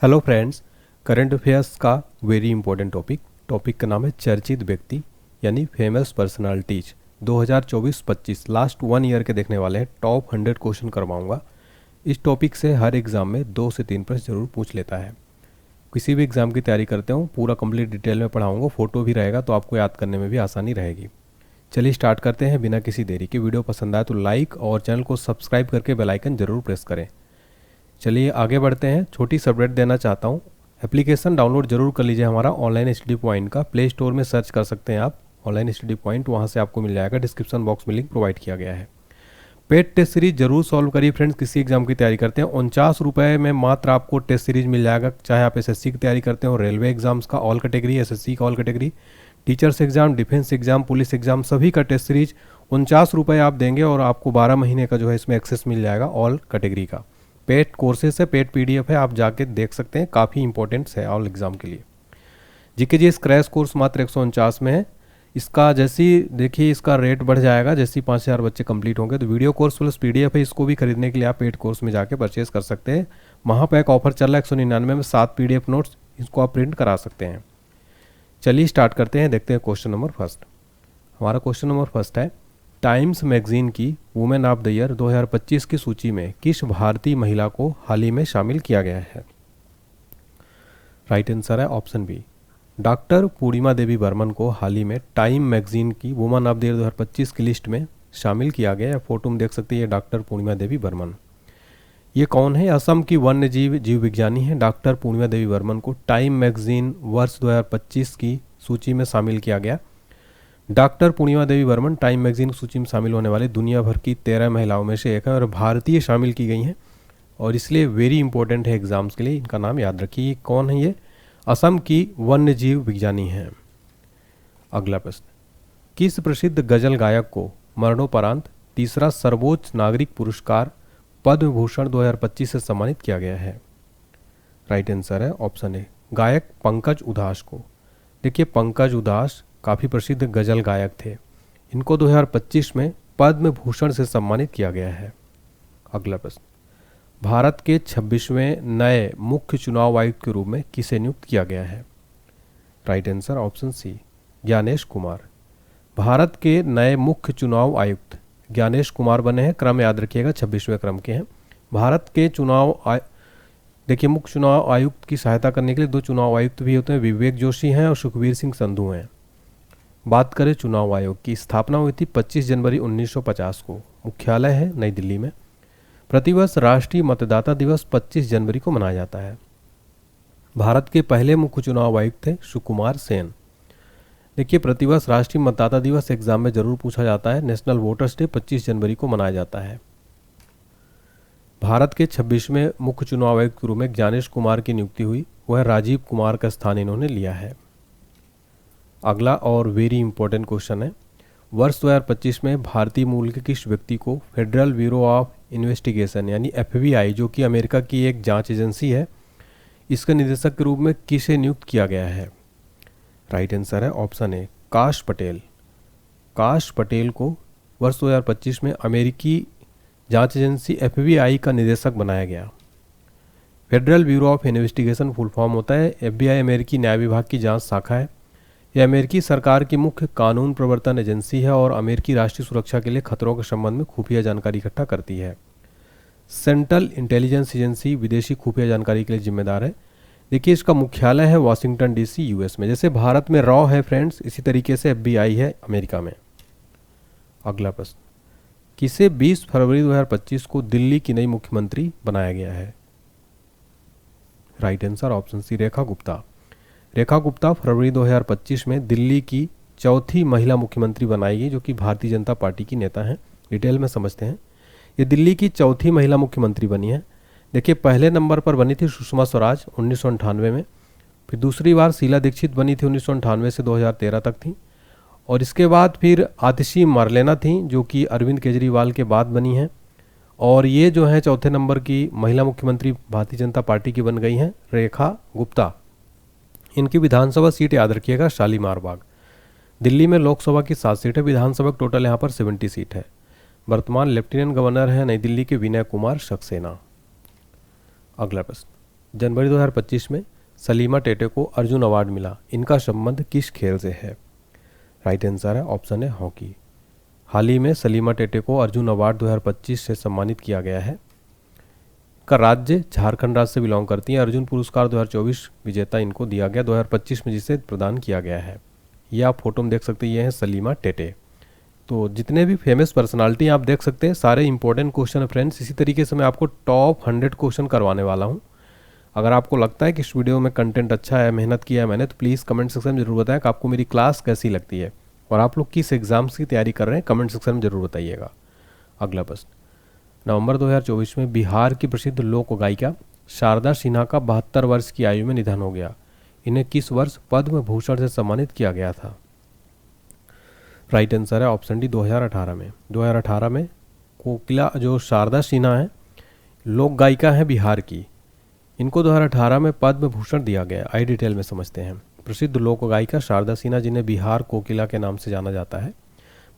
Hello friends. Current affairs का very important topic का नाम है चर्चित व्यक्ति यानी फेमस पर्सनालिटीज 2024-25 लास्ट 1 ईयर के देखने वाले हैं। टॉप 100 क्वेश्चन करवाऊंगा। इस टॉपिक से हर एग्ज़ाम में 2 से 3 प्रश्न जरूर पूछ लेता है। किसी भी एग्ज़ाम की तैयारी करते हो पूरा कंप्लीट डिटेल में पढ़ाऊंगा, फोटो भी रहेगा तो आपको याद करने में भी आसानी रहेगी। चलिए स्टार्ट करते हैं बिना किसी देरी के। वीडियो पसंद आए तो लाइक और चैनल को सब्सक्राइब करके बेल आइकन जरूर प्रेस करें। चलिए आगे बढ़ते हैं। छोटी सी अपडेट देना चाहता हूँ। एप्लीकेशन डाउनलोड जरूर कर लीजिए हमारा ऑनलाइन स्टडी पॉइंट का। प्ले स्टोर में सर्च कर सकते हैं आप ऑनलाइन स्टडी पॉइंट, वहाँ से आपको मिल जाएगा। डिस्क्रिप्शन बॉक्स में लिंक प्रोवाइड किया गया है। पेड टेस्ट सीरीज जरूर सॉल्व करिए फ्रेंड्स। किसी एग्जाम की तैयारी करते हैं 49 रुपये में मात्र आपको टेस्ट सीरीज मिल जाएगा। चाहे आप एसएससी की तैयारी करते हो, रेलवे एग्जाम्स का ऑल कैटेगरी, एसएससी का all category, teachers exam, defence exam, police exam, सभी का टेस्ट सीरीज 49 रुपये आप देंगे और आपको 12 महीने का जो है इसमें एक्सेस मिल जाएगा ऑल कैटेगरी का। पेड कोर्सेज है, पेड पीडीएफ है, आप जाके देख सकते हैं। काफ़ी इंपॉर्टेंट्स है ऑल एग्जाम के लिए। जीके क्रैश कोर्स मात्र 149 में है। इसका जैसी देखिए इसका रेट बढ़ जाएगा जैसे 5000 बच्चे कंप्लीट होंगे। तो वीडियो कोर्स प्लस पीडीएफ है, इसको भी खरीदने के लिए आप पेड कोर्स में जाके परचेज कर सकते हैं। महापैक ऑफर चल रहा है 199 में 7 पीडीएफ नोट्स, इसको आप प्रिंट करा सकते हैं। चलिए स्टार्ट करते हैं, देखते हैं क्वेश्चन नंबर फर्स्ट। हमारा क्वेश्चन नंबर फर्स्ट है, टाइम्स मैगजीन की वुमेन ऑफ द ईयर 2025 की सूची में किस भारतीय महिला को हाल ही में शामिल किया गया है? राइट आंसर है ऑप्शन बी, डॉक्टर पूर्णिमा देवी बर्मन को हाल ही में टाइम मैगजीन की वुमेन ऑफ द ईयर 2025 की लिस्ट में शामिल किया गया है। फोटो में देख सकते हैं ये डॉक्टर पूर्णिमा देवी बर्मन। ये कौन है? असम की वन्य जीव विज्ञानी है। डॉक्टर पूर्णिमा देवी बर्मन को टाइम मैगजीन वर्ष 2025 की सूची में शामिल किया गया। डॉक्टर पूर्णिमा देवी बर्मन टाइम मैगजीन की सूची में शामिल होने वाली दुनिया भर की 13 महिलाओं में से एक है और भारतीय शामिल की गई हैं और इसलिए वेरी इंपॉर्टेंट है एग्जाम्स के लिए। इनका नाम याद रखिए। ये कौन है? ये असम की वन्य जीव विज्ञानी हैं। अगला प्रश्न, किस प्रसिद्ध गजल गायक को मरणोपरांत तीसरा सर्वोच्च नागरिक पुरस्कार पद्म भूषण 2025 से सम्मानित किया गया है? राइट आंसर है ऑप्शन ए, गायक पंकज उधास को। देखिए पंकज उधास काफ़ी प्रसिद्ध गजल गायक थे। इनको 2025 में पद्म भूषण से सम्मानित किया गया है। अगला प्रश्न, भारत के 26वें नए मुख्य चुनाव आयुक्त के रूप में किसे नियुक्त किया गया है? Right answer option C, Gyanesh Kumar. भारत के नए मुख्य चुनाव आयुक्त ज्ञानेश कुमार बने हैं। क्रम याद रखिएगा 26वें क्रम के हैं। भारत के देखिए मुख्य चुनाव आयुक्त की सहायता करने के लिए 2 चुनाव आयुक्त भी होते हैं, विवेक जोशी हैं और सुखबीर सिंह संधू हैं। बात करें चुनाव आयोग की, स्थापना हुई थी 25 जनवरी 1950 को। मुख्यालय है नई दिल्ली में। प्रतिवर्ष राष्ट्रीय मतदाता दिवस 25 जनवरी को मनाया जाता है। भारत के पहले मुख्य चुनाव आयुक्त थे सुकुमार सेन। देखिए प्रतिवर्ष राष्ट्रीय मतदाता दिवस एग्जाम में जरूर पूछा जाता है। नेशनल वोटर्स डे 25 जनवरी को मनाया जाता है। भारत के 26वें मुख्य चुनाव आयुक्त के रूप में ज्ञानेश कुमार की नियुक्ति हुई, वह राजीव कुमार का स्थान इन्होंने लिया है। अगला और वेरी इंपॉर्टेंट क्वेश्चन है, वर्ष 2025 में भारतीय मूल के किस व्यक्ति को फेडरल ब्यूरो ऑफ इन्वेस्टिगेशन यानी FBI, जो कि अमेरिका की एक जांच एजेंसी है, इसके निदेशक के रूप में किसे नियुक्त किया गया है? राइट आंसर है ऑप्शन ए, काश पटेल। काश पटेल को वर्ष 2025 में अमेरिकी जांच एजेंसी FBI का निदेशक बनाया गया। Federal bureau of investigation full form होता है FBI, अमेरिकी न्याय विभाग की जांच शाखा है। यह अमेरिकी सरकार की मुख्य कानून प्रवर्तन एजेंसी है और अमेरिकी राष्ट्रीय सुरक्षा के लिए खतरों के संबंध में खुफिया जानकारी इकट्ठा करती है। सेंट्रल इंटेलिजेंस एजेंसी विदेशी खुफिया जानकारी के लिए जिम्मेदार है। देखिए इसका मुख्यालय है वाशिंगटन DC US में। जैसे भारत में रॉ है फ्रेंड्स, इसी तरीके से FBI है अमेरिका में। अगला प्रश्न, किसे 20 फरवरी 2025 को दिल्ली की नई मुख्यमंत्री बनाया गया है? राइट आंसर ऑप्शन सी, रेखा गुप्ता। रेखा गुप्ता फरवरी 2025 में दिल्ली की चौथी महिला मुख्यमंत्री बनाई गई, जो कि भारतीय जनता पार्टी की नेता हैं। डिटेल में समझते हैं। ये दिल्ली की चौथी महिला मुख्यमंत्री बनी है। देखिए पहले नंबर पर बनी थी सुषमा स्वराज 1998 में, फिर दूसरी बार शीला दीक्षित बनी थी 1998 से 2013 तक थी, और इसके बाद फिर आतिशी मार्लेना थी जो कि अरविंद केजरीवाल के बाद बनी हैं, और ये जो है चौथे नंबर की महिला मुख्यमंत्री भारतीय जनता पार्टी की बन गई हैं रेखा गुप्ता। इनकी विधानसभा सीट याद रखिएगा शालीमार बाग। दिल्ली में लोकसभा की 7 सीट है, विधानसभा टोटल यहाँ पर 70 सीट है। वर्तमान लेफ्टिनेंट गवर्नर है नई दिल्ली के विनय कुमार सक्सेना। अगला प्रश्न, जनवरी 2025 में सलीमा टेटे को अर्जुन अवार्ड मिला, इनका संबंध किस खेल से है? राइट आंसर है ऑप्शन है हॉकी। हाल ही में सलीमा टेटे को अर्जुन अवार्ड 2025 से सम्मानित किया गया है। का राज्य झारखंड राज्य से बिलोंग करती है। अर्जुन पुरस्कार 2024 विजेता इनको दिया गया 2025 में, जिसे प्रदान किया गया है। ये आप फोटो में देख सकते हैं, ये है सलीमा टेटे। तो जितने भी फेमस पर्सनालिटी आप देख सकते हैं, सारे इंपॉर्टेंट क्वेश्चन है फ्रेंड्स। इसी तरीके से मैं आपको टॉप 100 क्वेश्चन करवाने वाला हूँ। अगर आपको लगता है कि इस वीडियो में कंटेंट अच्छा है, मेहनत किया है मैंने, तो प्लीज़ कमेंट सेक्शन में जरूर बताएं कि आपको मेरी क्लास कैसी लगती है और आप लोग किस एग्जाम्स की तैयारी कर रहे हैं, कमेंट सेक्शन में जरूर बताइएगा। अगला प्रश्न, नवंबर 2024 में बिहार की प्रसिद्ध लोक गायिका शारदा सिन्हा का 72 वर्ष की आयु में निधन हो गया। इन्हें किस वर्ष पद्म भूषण से सम्मानित किया गया था? राइट आंसर है ऑप्शन डी 2018 में। 2018 में कोकिला जो शारदा सिन्हा है, लोक गायिका है बिहार की, इनको 2018 में पद्म भूषण दिया गया। आई डिटेल में समझते हैं। प्रसिद्ध लोक गायिका शारदा सिन्हा, जिन्हें बिहार कोकिला के नाम से जाना जाता है,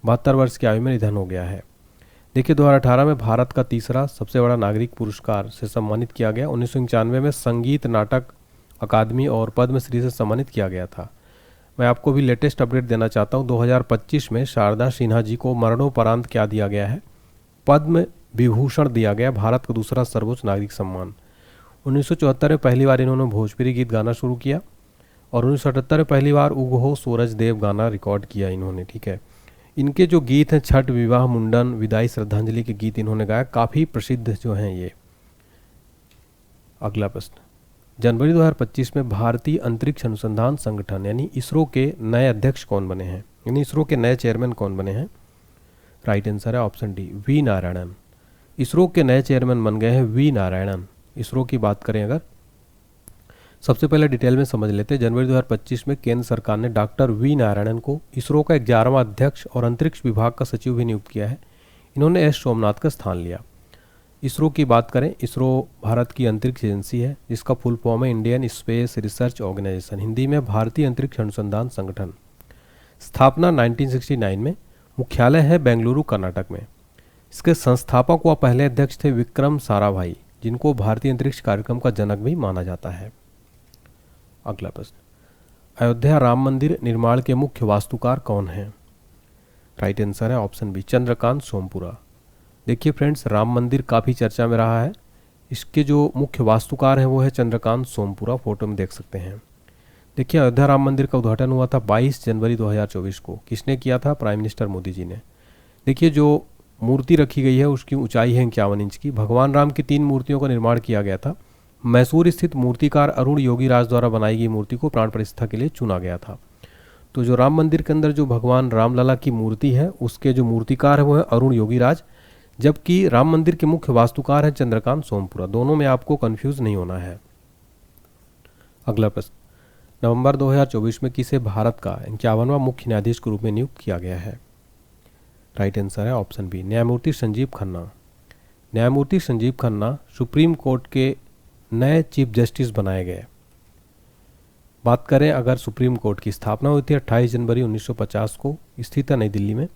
72 वर्ष की आयु में निधन हो गया है। देखिए 2018 में भारत का तीसरा सबसे बड़ा नागरिक पुरस्कार से सम्मानित किया गया। 1991 में संगीत नाटक अकादमी और पद्मश्री से सम्मानित किया गया था। मैं आपको भी लेटेस्ट अपडेट देना चाहता हूँ। 2025 में शारदा सिन्हा जी को मरणोपरांत क्या दिया गया है? पद्म विभूषण दिया गया, भारत का दूसरा सर्वोच्च नागरिक सम्मान। 1974 में पहली बार इन्होंने भोजपुरी गीत गाना शुरू किया और 1978 में पहली बार उगहो सूरज देव गाना रिकॉर्ड किया इन्होंने। ठीक है, इनके जो गीत हैं छठ, विवाह, मुंडन, विदाई, श्रद्धांजलि के गीत इन्होंने गाया, काफ़ी प्रसिद्ध जो हैं ये। अगला प्रश्न, जनवरी 2025 में भारतीय अंतरिक्ष अनुसंधान संगठन यानी इसरो के नए अध्यक्ष कौन बने हैं, यानी इसरो के नए चेयरमैन कौन बने हैं? राइट आंसर है option D V Narayanan. ISRO के नए चेयरमैन बन गए हैं वी नारायणन। इसरो की बात करें अगर, सबसे पहले डिटेल में समझ लेते हैं। जनवरी 2025 में केंद्र सरकार ने डॉक्टर वी नारायणन को इसरो का 11वां अध्यक्ष और अंतरिक्ष विभाग का सचिव भी नियुक्त किया है। इन्होंने एस सोमनाथ का स्थान लिया। इसरो की बात करें, इसरो भारत की अंतरिक्ष एजेंसी है, जिसका फुल फॉर्म है Indian space research organisation, Hindi में भारतीय अंतरिक्ष अनुसंधान संगठन। स्थापना 1969 में, मुख्यालय है बेंगलुरु कर्नाटक में। इसके संस्थापक व पहले अध्यक्ष थे विक्रम साराभाई, जिनको भारतीय अंतरिक्ष कार्यक्रम का जनक भी माना जाता है। अगला प्रश्न, अयोध्या राम मंदिर निर्माण के मुख्य वास्तुकार कौन हैं? राइट आंसर है ऑप्शन बी चंद्रकांत सोमपुरा। देखिए फ्रेंड्स, राम मंदिर काफ़ी चर्चा में रहा है। इसके जो मुख्य वास्तुकार हैं वो है चंद्रकांत सोमपुरा, फोटो में देख सकते हैं। देखिए अयोध्या राम मंदिर का उद्घाटन हुआ था 22 जनवरी 2024 को। किसने किया था? प्राइम मिनिस्टर मोदी जी ने। देखिए जो मूर्ति रखी गई है उसकी ऊंचाई है 51 इंच की। भगवान राम की 3 मूर्तियों का निर्माण किया गया था। मैसूर स्थित मूर्तिकार अरुण योगी राज द्वारा बनाई गई मूर्ति को प्राण प्रतिष्ठा के लिए चुना गया था। तो जो राम मंदिर के अंदर जो भगवान रामलला की मूर्ति है, उसके जो मूर्तिकार है वो है अरुण योगी राज, जबकि राम मंदिर के मुख्य वास्तुकार है चंद्रकांत सोमपुरा। दोनों में आपको कंफ्यूज नहीं होना है। अगला प्रश्न, नवंबर 2024 में किसे भारत का 51वां मुख्य न्यायाधीश के रूप में नियुक्त किया गया है? राइट आंसर है ऑप्शन बी न्यायमूर्ति संजीव खन्ना। न्यायमूर्ति संजीव खन्ना सुप्रीम कोर्ट के नए चीफ जस्टिस बनाए गए। बात करें अगर सुप्रीम कोर्ट की स्थापना हुई थी 28 जनवरी 1950 को, स्थित है नई दिल्ली में।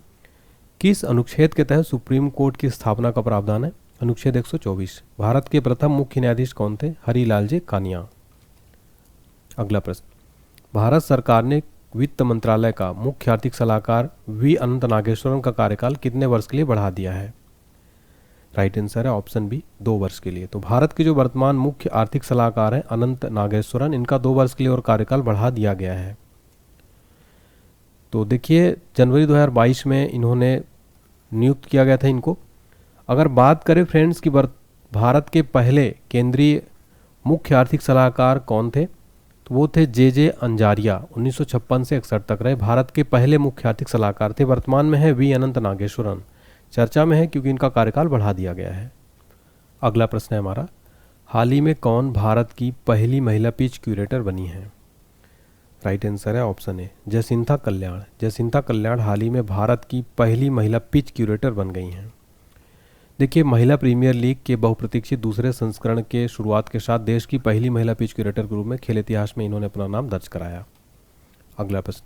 किस अनुच्छेद के तहत सुप्रीम कोर्ट की स्थापना का प्रावधान है? अनुच्छेद 124। भारत के प्रथम मुख्य न्यायाधीश कौन थे? हरिलाल जे कानिया। अगला प्रश्न, भारत सरकार ने वित्त मंत्रालय का मुख्य आर्थिक सलाहकार वी अनंत नागेश्वरन का कार्यकाल कितने वर्ष के लिए बढ़ा दिया है? राइट आंसर है ऑप्शन बी 2 वर्ष के लिए। तो भारत के जो वर्तमान मुख्य आर्थिक सलाहकार हैं अनंत नागेश्वरन, इनका 2 वर्ष के लिए और कार्यकाल बढ़ा दिया गया है। तो देखिए जनवरी 2022 में इन्होंने नियुक्त किया गया था इनको। अगर बात करें फ्रेंड्स कि भारत के पहले केंद्रीय मुख्य आर्थिक सलाहकार कौन थे, तो वो थे जे अंजारिया। 1956 से 61 तक रहे, भारत के पहले मुख्य आर्थिक सलाहकार थे। वर्तमान में है वी अनंत नागेश्वरन, चर्चा में है क्योंकि इनका कार्यकाल बढ़ा दिया गया है। अगला प्रश्न है हमारा, हाल ही में कौन भारत की पहली महिला पिच क्यूरेटर बनी है? राइट आंसर है ऑप्शन ए जयसिंथा कल्याण। जयसिंथा कल्याण हाल ही में भारत की पहली महिला पिच क्यूरेटर बन गई हैं। देखिए महिला प्रीमियर लीग के बहुप्रतीक्षित दूसरे संस्करण के शुरुआत के साथ देश की पहली महिला पिच क्यूरेटर के रूप में खेल इतिहास में इन्होंने अपना नाम दर्ज कराया। अगला प्रश्न,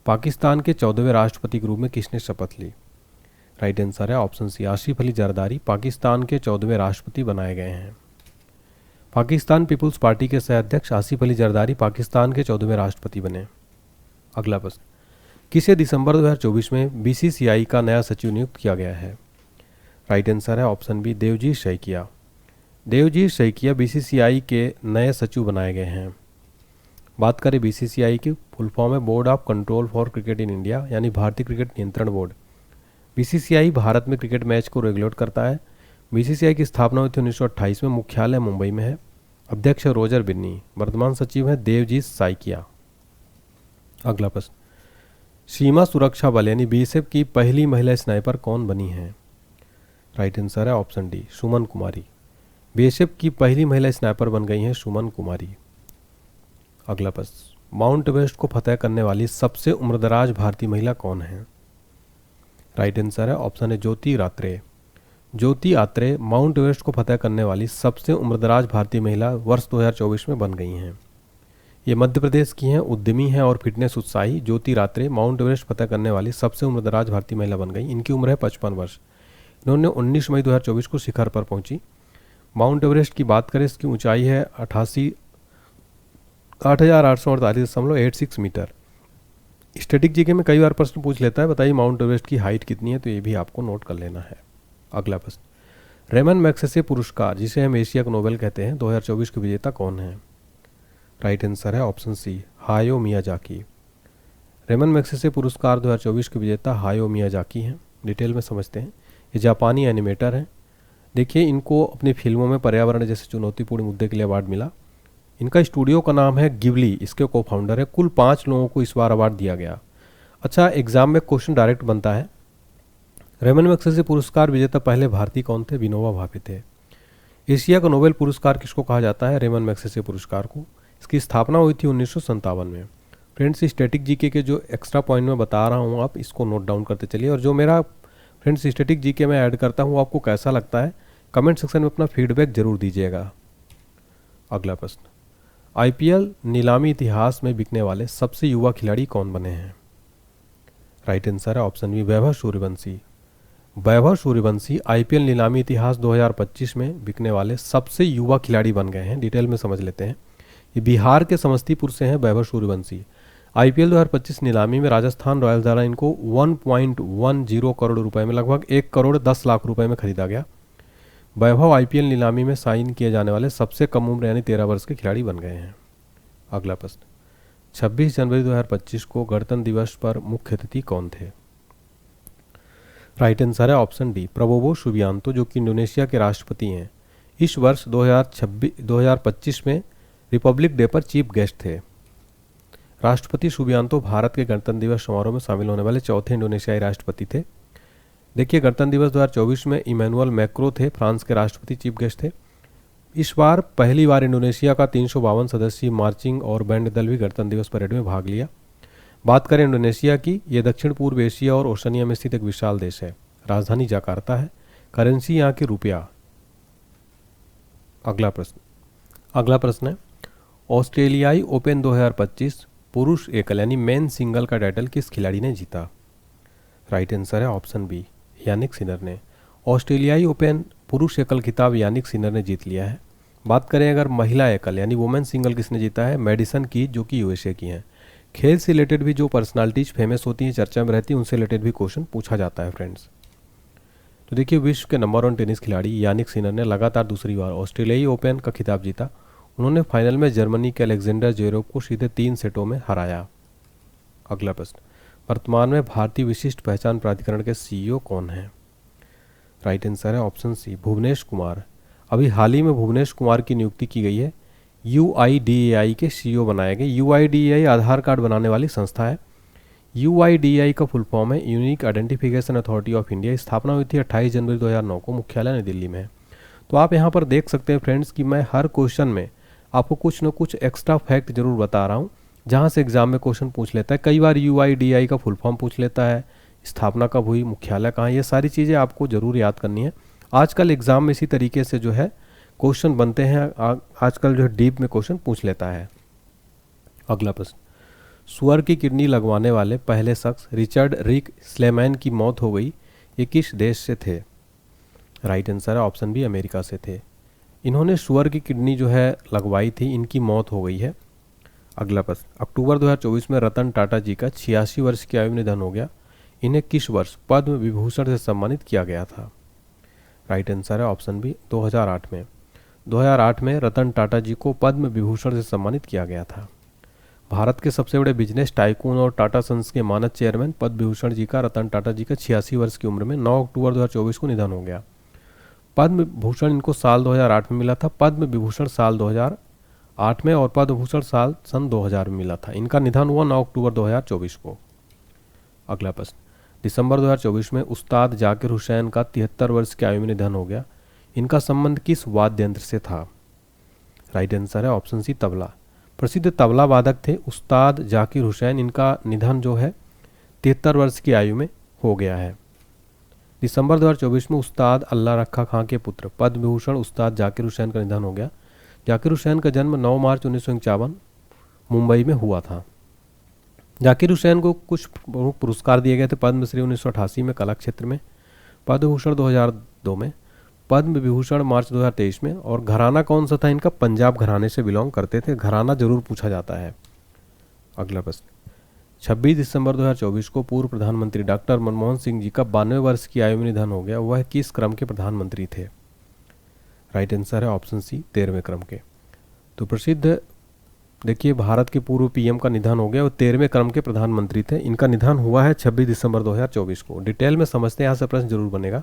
पाकिस्तान के 14वें राष्ट्रपति के रूप में किसने शपथ ली? राइट आंसर है ऑप्शन सी आसिफ अली जरदारी पाकिस्तान के 14वें राष्ट्रपति बनाए गए हैं। पाकिस्तान पीपुल्स पार्टी के सह अध्यक्ष आसिफ अली जरदारी पाकिस्तान के 14वें राष्ट्रपति बने। अगला प्रश्न, किसे दिसंबर 2024 में बीसीसीआई का नया सचिव नियुक्त किया गया है? राइट आंसर है option B, Devajit Saikia. Devajit Saikia BCCI के नए सचिव बनाए गए हैं। बात करें बीसीसीआई की फुल फॉर्म है board of control for cricket in India, यानी भारतीय क्रिकेट नियंत्रण बोर्ड। बीसीसीआई भारत में क्रिकेट मैच को रेगुलेट करता है। बीसीसीआई की स्थापना हुई थी 1928 में, मुख्यालय मुंबई में है। अध्यक्ष है रोजर बिन्नी, वर्तमान सचिव है देवजीत साइकिया। अगला प्रश्न, सीमा सुरक्षा बल यानी बीएसएफ की पहली महिला स्नाइपर कौन बनी है? राइट आंसर है ऑप्शन डी, सुमन कुमारी। बीएसएफ की पहली महिला स्नाइपर बन गई हैं सुमन कुमारी। अगला प्रश्न, माउंट एवरेस्ट को फतह करने वाली सबसे उम्रदराज भारतीय महिला कौन है? राइट आंसर है ऑप्शन है ज्योति रात्रे। ज्योति आत्रे माउंट एवरेस्ट को फतह करने वाली सबसे उम्रदराज भारतीय महिला वर्ष 2024 में बन गई हैं। ये मध्य प्रदेश की हैं, उद्यमी हैं और फिटनेस उत्साही। ज्योति रात्रे माउंट एवरेस्ट फतह करने वाली सबसे उम्रदराज भारतीय महिला बन गई। इनकी उम्र है 55 वर्ष। इन्होंने 19 मई 2024 को शिखर पर पहुंची। माउंट एवरेस्ट की बात करें, इसकी ऊंचाई है 8,848.86 मीटर। स्टैटिक जीके में कई बार प्रश्न पूछ लेता है, बताइए माउंट एवरेस्ट की हाइट कितनी है, तो ये भी आपको नोट कर लेना है। अगला प्रश्न, रेमन मैग्सेसे पुरस्कार जिसे हम एशिया का नोबेल कहते हैं 2024 के विजेता कौन है? राइट आंसर है ऑप्शन सी, हायो मियाजाकी। रेमन मैग्सेसे पुरस्कार 2024 के विजेता हायो मियाजाकी हैं। डिटेल में समझते हैं। ये जापानी एनिमेटर हैं। देखिए, इनको अपनी फिल्मों में पर्यावरण जैसे चुनौतीपूर्ण मुद्दे के लिए अवार्ड मिला। इनका स्टूडियो का नाम है गिबली, इसके को फाउंडर है। कुल 5 लोगों को इस बार अवार्ड दिया गया। अच्छा, एग्जाम में क्वेश्चन डायरेक्ट बनता है, रेमन मैग्सेसे पुरस्कार विजेता पहले भारतीय कौन थे? विनोबा भावे थे। एशिया का नोबेल पुरस्कार किसको कहा जाता है? रेमन मैग्सेसे पुरस्कार को। इसकी स्थापना हुई थी 1957 में। फ्रेंड्स, स्टैटिक जीके के जो एक्स्ट्रा पॉइंट मैं बता रहा हूँ, आप इसको नोट डाउन करते चलिए। और जो मेरा फ्रेंड्स स्टैटिक जीके में ऐड करता हूँ, आपको कैसा लगता है कमेंट सेक्शन में अपना फीडबैक जरूर दीजिएगा। अगला प्रश्न, आईपीएल नीलामी इतिहास में बिकने वाले सबसे युवा खिलाड़ी कौन बने हैं? राइट आंसर है option B, Vaibhav Suryavanshi. Vaibhav Suryavanshi IPL नीलामी इतिहास 2025 में बिकने वाले सबसे युवा खिलाड़ी बन गए हैं। डिटेल में समझ लेते हैं। ये बिहार के समस्तीपुर से हैं वैभव सूर्यवंशी। आईपीएल 2025 नीलामी में राजस्थान रॉयल्स द्वारा इनको 1.10 करोड़ रुपए में, लगभग 1 करोड़ 10 लाख रुपए में खरीदा गया। वैभव आईपीएल नीलामी में साइन किए जाने वाले सबसे कम उम्र यानी 13 वर्ष के खिलाड़ी बन गए हैं। अगला प्रश्न, 26 जनवरी 2025 को गणतंत्र दिवस पर मुख्य अतिथि कौन थे? राइट आंसर है ऑप्शन डी, प्रबोवो सुबियांतो, जो कि इंडोनेशिया के राष्ट्रपति हैं। इस वर्ष 2025 में रिपब्लिक डे पर चीफ गेस्ट थे। राष्ट्रपति सुबियांतो भारत के गणतंत्र दिवस समारोह में शामिल होने वाले चौथे इंडोनेशियाई राष्ट्रपति थे। देखिए, गणतंत्र दिवस 2024 में इमैनुअल मैक्रो थे, फ्रांस के राष्ट्रपति चीफ गेस्ट थे। इस बार पहली बार इंडोनेशिया का 352 सदस्यीय मार्चिंग और बैंड दल भी गणतंत्र दिवस परेड में भाग लिया। बात करें इंडोनेशिया की, यह दक्षिण पूर्व एशिया और ओशनिया में स्थित एक विशाल देश है। राजधानी जकार्ता है। करेंसी यहाँ की रुपया। अगला प्रश्न है, ऑस्ट्रेलियाई ओपन 2025 पुरुष एकल यानी मेन सिंगल का टाइटल किस खिलाड़ी ने जीता? राइट आंसर है ऑप्शन बी, यानिक सिनर ने। ऑस्ट्रेलियाई ओपन पुरुष एकल खिताब यानिक सिनर ने जीत लिया है। बात करें अगर महिला एकल यानी वुमेन सिंगल किसने जीता है? मेडिसन कीज, जो कि यूएसए की हैं। खेल से रिलेटेड भी जो पर्सनालिटीज फेमस होती हैं, चर्चा में रहती हैं, उनसे रिलेटेड भी क्वेश्चन पूछा जाता है फ्रेंड्स। तो देखिए, विश्व के नंबर 1 टेनिस खिलाड़ी यानिक सिनर ने लगातार दूसरी बार ऑस्ट्रेलियाई ओपन का खिताब जीता। उन्होंने फाइनल में जर्मनी के अलेक्जेंडर ज्वेरेव को सीधे 3 सेटों में हराया। अगला प्रश्न, वर्तमान में भारतीय विशिष्ट पहचान प्राधिकरण के सीईओ कौन हैं? राइट आंसर है ऑप्शन सी, भुवनेश कुमार। अभी हाल ही में भुवनेश कुमार की नियुक्ति की गई है। UIDAI के सीईओ बनाए गए। UIDAI आधार कार्ड बनाने वाली संस्था है। UIDAI का फुल फॉर्म है unique identification authority of India. स्थापना हुई थी 28 जनवरी 2009 को। मुख्यालय नई दिल्ली में है। तो आप यहाँ पर देख सकते हैं फ्रेंड्स कि मैं हर क्वेश्चन में आपको कुछ न कुछ एक्स्ट्रा फैक्ट जरूर बता रहा हूँ, जहाँ से एग्जाम में क्वेश्चन पूछ लेता है। कई बार UIDAI का फुल फॉर्म पूछ लेता है, स्थापना कब हुई, मुख्यालय कहाँ, ये सारी चीज़ें आपको जरूर याद करनी है। आजकल एग्जाम में इसी तरीके से जो है क्वेश्चन बनते हैं। आजकल जो है डीप में क्वेश्चन पूछ लेता है। अगला प्रश्न, सुअर की किडनी लगवाने वाले पहले शख्स रिचर्ड रिक स्लेमैन की मौत हो गई। ये किस देश से थे? राइट आंसर है ऑप्शन बी, अमेरिका से थे। इन्होंने शुअर की किडनी जो है लगवाई थी, इनकी मौत हो गई है। अगला प्रश्न, अक्टूबर 2024 में रतन टाटा जी का 86 वर्ष की आयु में निधन हो गया। इन्हें किस वर्ष पद्म विभूषण से सम्मानित किया गया था? राइट आंसर है ऑप्शन बी 2008 में। 2008 में रतन टाटा जी को पद्म विभूषण से सम्मानित किया गया था। भारत के सबसे बड़े बिजनेस टाइकून और टाटा सन्स के मानद चेयरमैन पद्म विभूषण जी का रतन टाटा जी का 86 वर्ष की उम्र में 9 अक्टूबर 2024 को निधन हो गया। पद्म भूषण इनको साल 2008 में मिला था, पद्म विभूषण साल 2008 में और पद्म भूषण साल सन 2000 में मिला था। इनका निधन हुआ 9 अक्टूबर 2024 को। अगला प्रश्न, दिसंबर 2024 में उस्ताद जाकिर हुसैन का 73 वर्ष की आयु में निधन हो गया। इनका संबंध किस वाद्य यंत्र से था? राइट आंसर है ऑप्शन सी तबला। प्रसिद्ध तबला वादक थे उस्ताद जाकिर हुसैन। इनका निधन जो है 73 वर्ष की आयु में हो गया है। दिसंबर 2024 में उस्ताद अल्लाह रखा खां के पुत्र पद्म विभूषण उस्ताद जाकिर हुसैन का निधन हो गया। जाकिर हुसैन का जन्म 9 मार्च 1951 मुंबई में हुआ था। जाकिर हुसैन को कुछ प्रमुख पुरस्कार दिए गए थे। पद्मश्री 1988 में कला क्षेत्र में, पद्म भूषण 2002 में, पद्म विभूषण मार्च 2023 में। और घराना कौन सा था इनका? पंजाब घराने से बिलोंग करते थे। घराना जरूर पूछा जाता है। अगला प्रश्न, 26 दिसंबर 2024 को पूर्व प्रधानमंत्री डॉक्टर मनमोहन सिंह जी का 92 वर्ष की आयु में निधन हो गया। वह किस क्रम के प्रधानमंत्री थे? राइट आंसर है ऑप्शन सी 13वें क्रम के। तो प्रसिद्ध देखिए भारत के पूर्व पीएम का निधन हो गया, वो 13वें क्रम के प्रधानमंत्री थे। इनका निधन हुआ है 26 दिसंबर 2024 को। डिटेल में समझते हैं, यहाँ से प्रश्न जरूर बनेगा।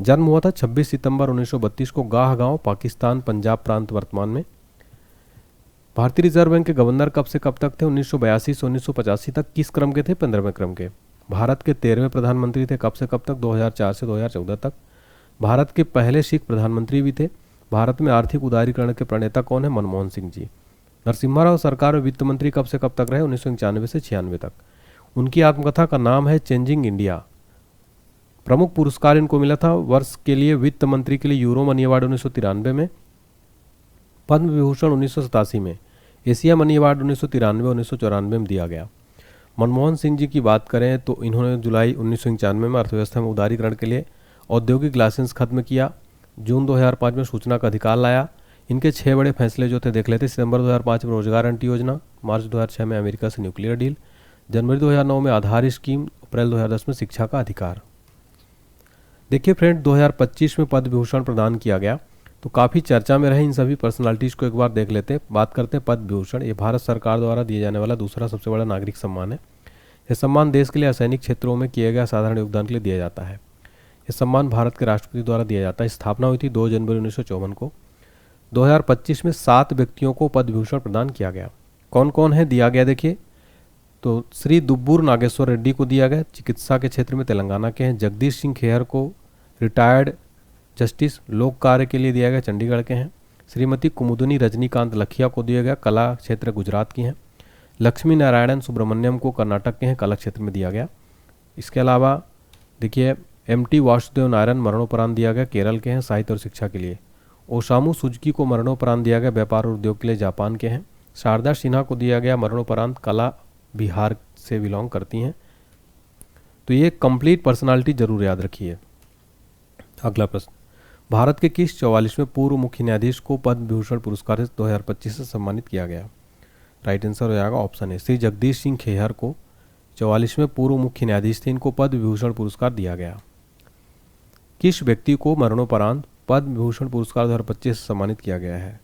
जन्म हुआ था 26 सितंबर 1932 को गाह गांव, पाकिस्तान, पंजाब प्रांत वर्तमान में। भारतीय रिजर्व बैंक के गवर्नर कब से कब तक थे? 1982 से 1985 तक। किस क्रम के थे? 15वें क्रम के। भारत के 13वें प्रधानमंत्री थे। कब से कब तक? 2004 से 2014 तक। भारत के पहले सिख प्रधानमंत्री भी थे। भारत में आर्थिक उदारीकरण के प्रणेता कौन है? मनमोहन सिंह जी। नरसिम्हा राव सरकार में वित्त मंत्री कब से कब तक रहे? 1991 से 96 तक। उनकी आत्मकथा का नाम है चेंजिंग इंडिया। प्रमुख पुरस्कार इनको मिला था वर्ष के लिए वित्त मंत्री के लिए यूरो मनी अवार्ड 1993 में, पद्म विभूषण 1987 में, एशिया मनी अवार्ड 1993 और 1994 में दिया गया। मनमोहन सिंह जी की बात करें तो इन्होंने जुलाई 1991 में अर्थव्यवस्था में उदारीकरण के लिए औद्योगिक लाइसेंस खत्म किया। जून 2005 में सूचना का अधिकार लाया। इनके 6 बड़े फैसले जो थे देख लेते। सितंबर 2005 में रोजगार अंटी योजना, मार्च 2006 में अमेरिका से न्यूक्लियर डील, जनवरी 2009 में आधार स्कीम, अप्रैल 2010 में शिक्षा का अधिकार। देखिए फ्रेंड, 2025 में पद्म विभूषण प्रदान किया गया, तो काफ़ी चर्चा में रहे इन सभी पर्सनालिटीज़ को एक बार देख लेते हैं। बात करते हैं पद्म विभूषण। ये भारत सरकार द्वारा दिए जाने वाला दूसरा सबसे बड़ा नागरिक सम्मान है। यह सम्मान देश के लिए असैनिक क्षेत्रों में किए गए साधारण योगदान के लिए दिया जाता है। यह सम्मान भारत के राष्ट्रपति द्वारा दिया जाता है। स्थापना हुई थी 2 जनवरी 1954 को। 2025 में 7 व्यक्तियों को पद्म विभूषण प्रदान किया गया। कौन कौन है दिया गया देखिए, तो श्री दुब्बूर नागेश्वर रेड्डी को दिया गया, चिकित्सा के क्षेत्र में तेलंगाना के हैं। जगदीश सिंह खेहर को रिटायर्ड जस्टिस लोक कार्य के लिए दिया गया, चंडीगढ़ के हैं। श्रीमती कुमुदनी रजनीकांत लखिया को दिया गया, कला क्षेत्र गुजरात की हैं। लक्ष्मी नारायणन सुब्रमण्यम को कर्नाटक के हैं, कला क्षेत्र में दिया गया। इसके अलावा देखिए MT वासुदेव नारायण मरणोपरांत दिया गया, केरल के हैं, साहित्य और शिक्षा के लिए। ओसामू सुजुकी को मरणोपरांत दिया गया, व्यापार और उद्योग के लिए, जापान के हैं। शारदा सिन्हा को दिया गया मरणोपरांत, कला बिहार से बिलोंग करती हैं। तो ये कंप्लीट पर्सनालिटी जरूर याद रखिए। अगला प्रश्न, भारत के किस 44वें पूर्व मुख्य न्यायाधीश को पद्म विभूषण पुरस्कार 2025 से सम्मानित किया गया? राइट आंसर हो जाएगा ऑप्शन ए, श्री जगदीश सिंह खेहर को 44वें पूर्व मुख्य न्यायाधीश थे, इनको पद्म विभूषण पुरस्कार दिया गया। किस व्यक्ति को मरणोपरांत पद्म विभूषण पुरस्कार 2025 से सम्मानित किया गया है?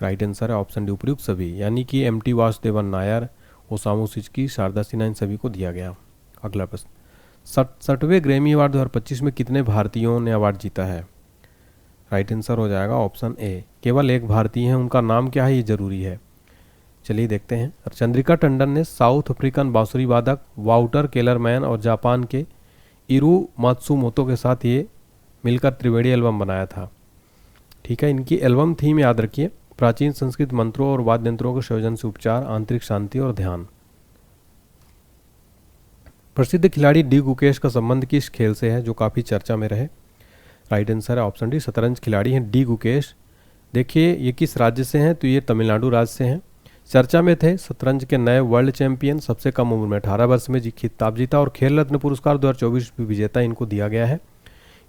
राइट आंसर है ऑप्शन डी, उपयुक्त सभी, यानी कि MT Vasudevan Nair, Osamu Suzuki, Sharda Sinha, इन सभी को दिया गया। अगला प्रश्न, 67वें ग्रैमी अवार्ड 2025 में कितने भारतीयों ने अवार्ड जीता है? राइट आंसर हो जाएगा ऑप्शन ए, केवल एक भारतीय हैं। उनका नाम क्या है ये जरूरी है, चलिए देखते हैं। चंद्रिका टंडन ने साउथ अफ्रीकन बांसुरी वादक वाउटर केलरमैन और जापान के इरू मात्सुमोतो के साथ ये मिलकर त्रिवेणी एल्बम बनाया था। ठीक है, इनकी एल्बम थीम याद रखिए, प्राचीन संस्कृत मंत्रों और वाद्य यंत्रों के संयोजन से उपचार, आंतरिक शांति और ध्यान। प्रसिद्ध खिलाड़ी डी गुकेश का संबंध किस खेल से है जो काफ़ी चर्चा में रहे? राइट आंसर है ऑप्शन डी, शतरंज खिलाड़ी हैं डी गुकेश। देखिए ये किस राज्य से हैं, तो ये तमिलनाडु राज्य से हैं। चर्चा में थे शतरंज के नए वर्ल्ड चैंपियन, सबसे कम उम्र में 18 वर्ष में खिताब जीता और खेल रत्न पुरस्कार 2024 भी विजेता इनको दिया गया है।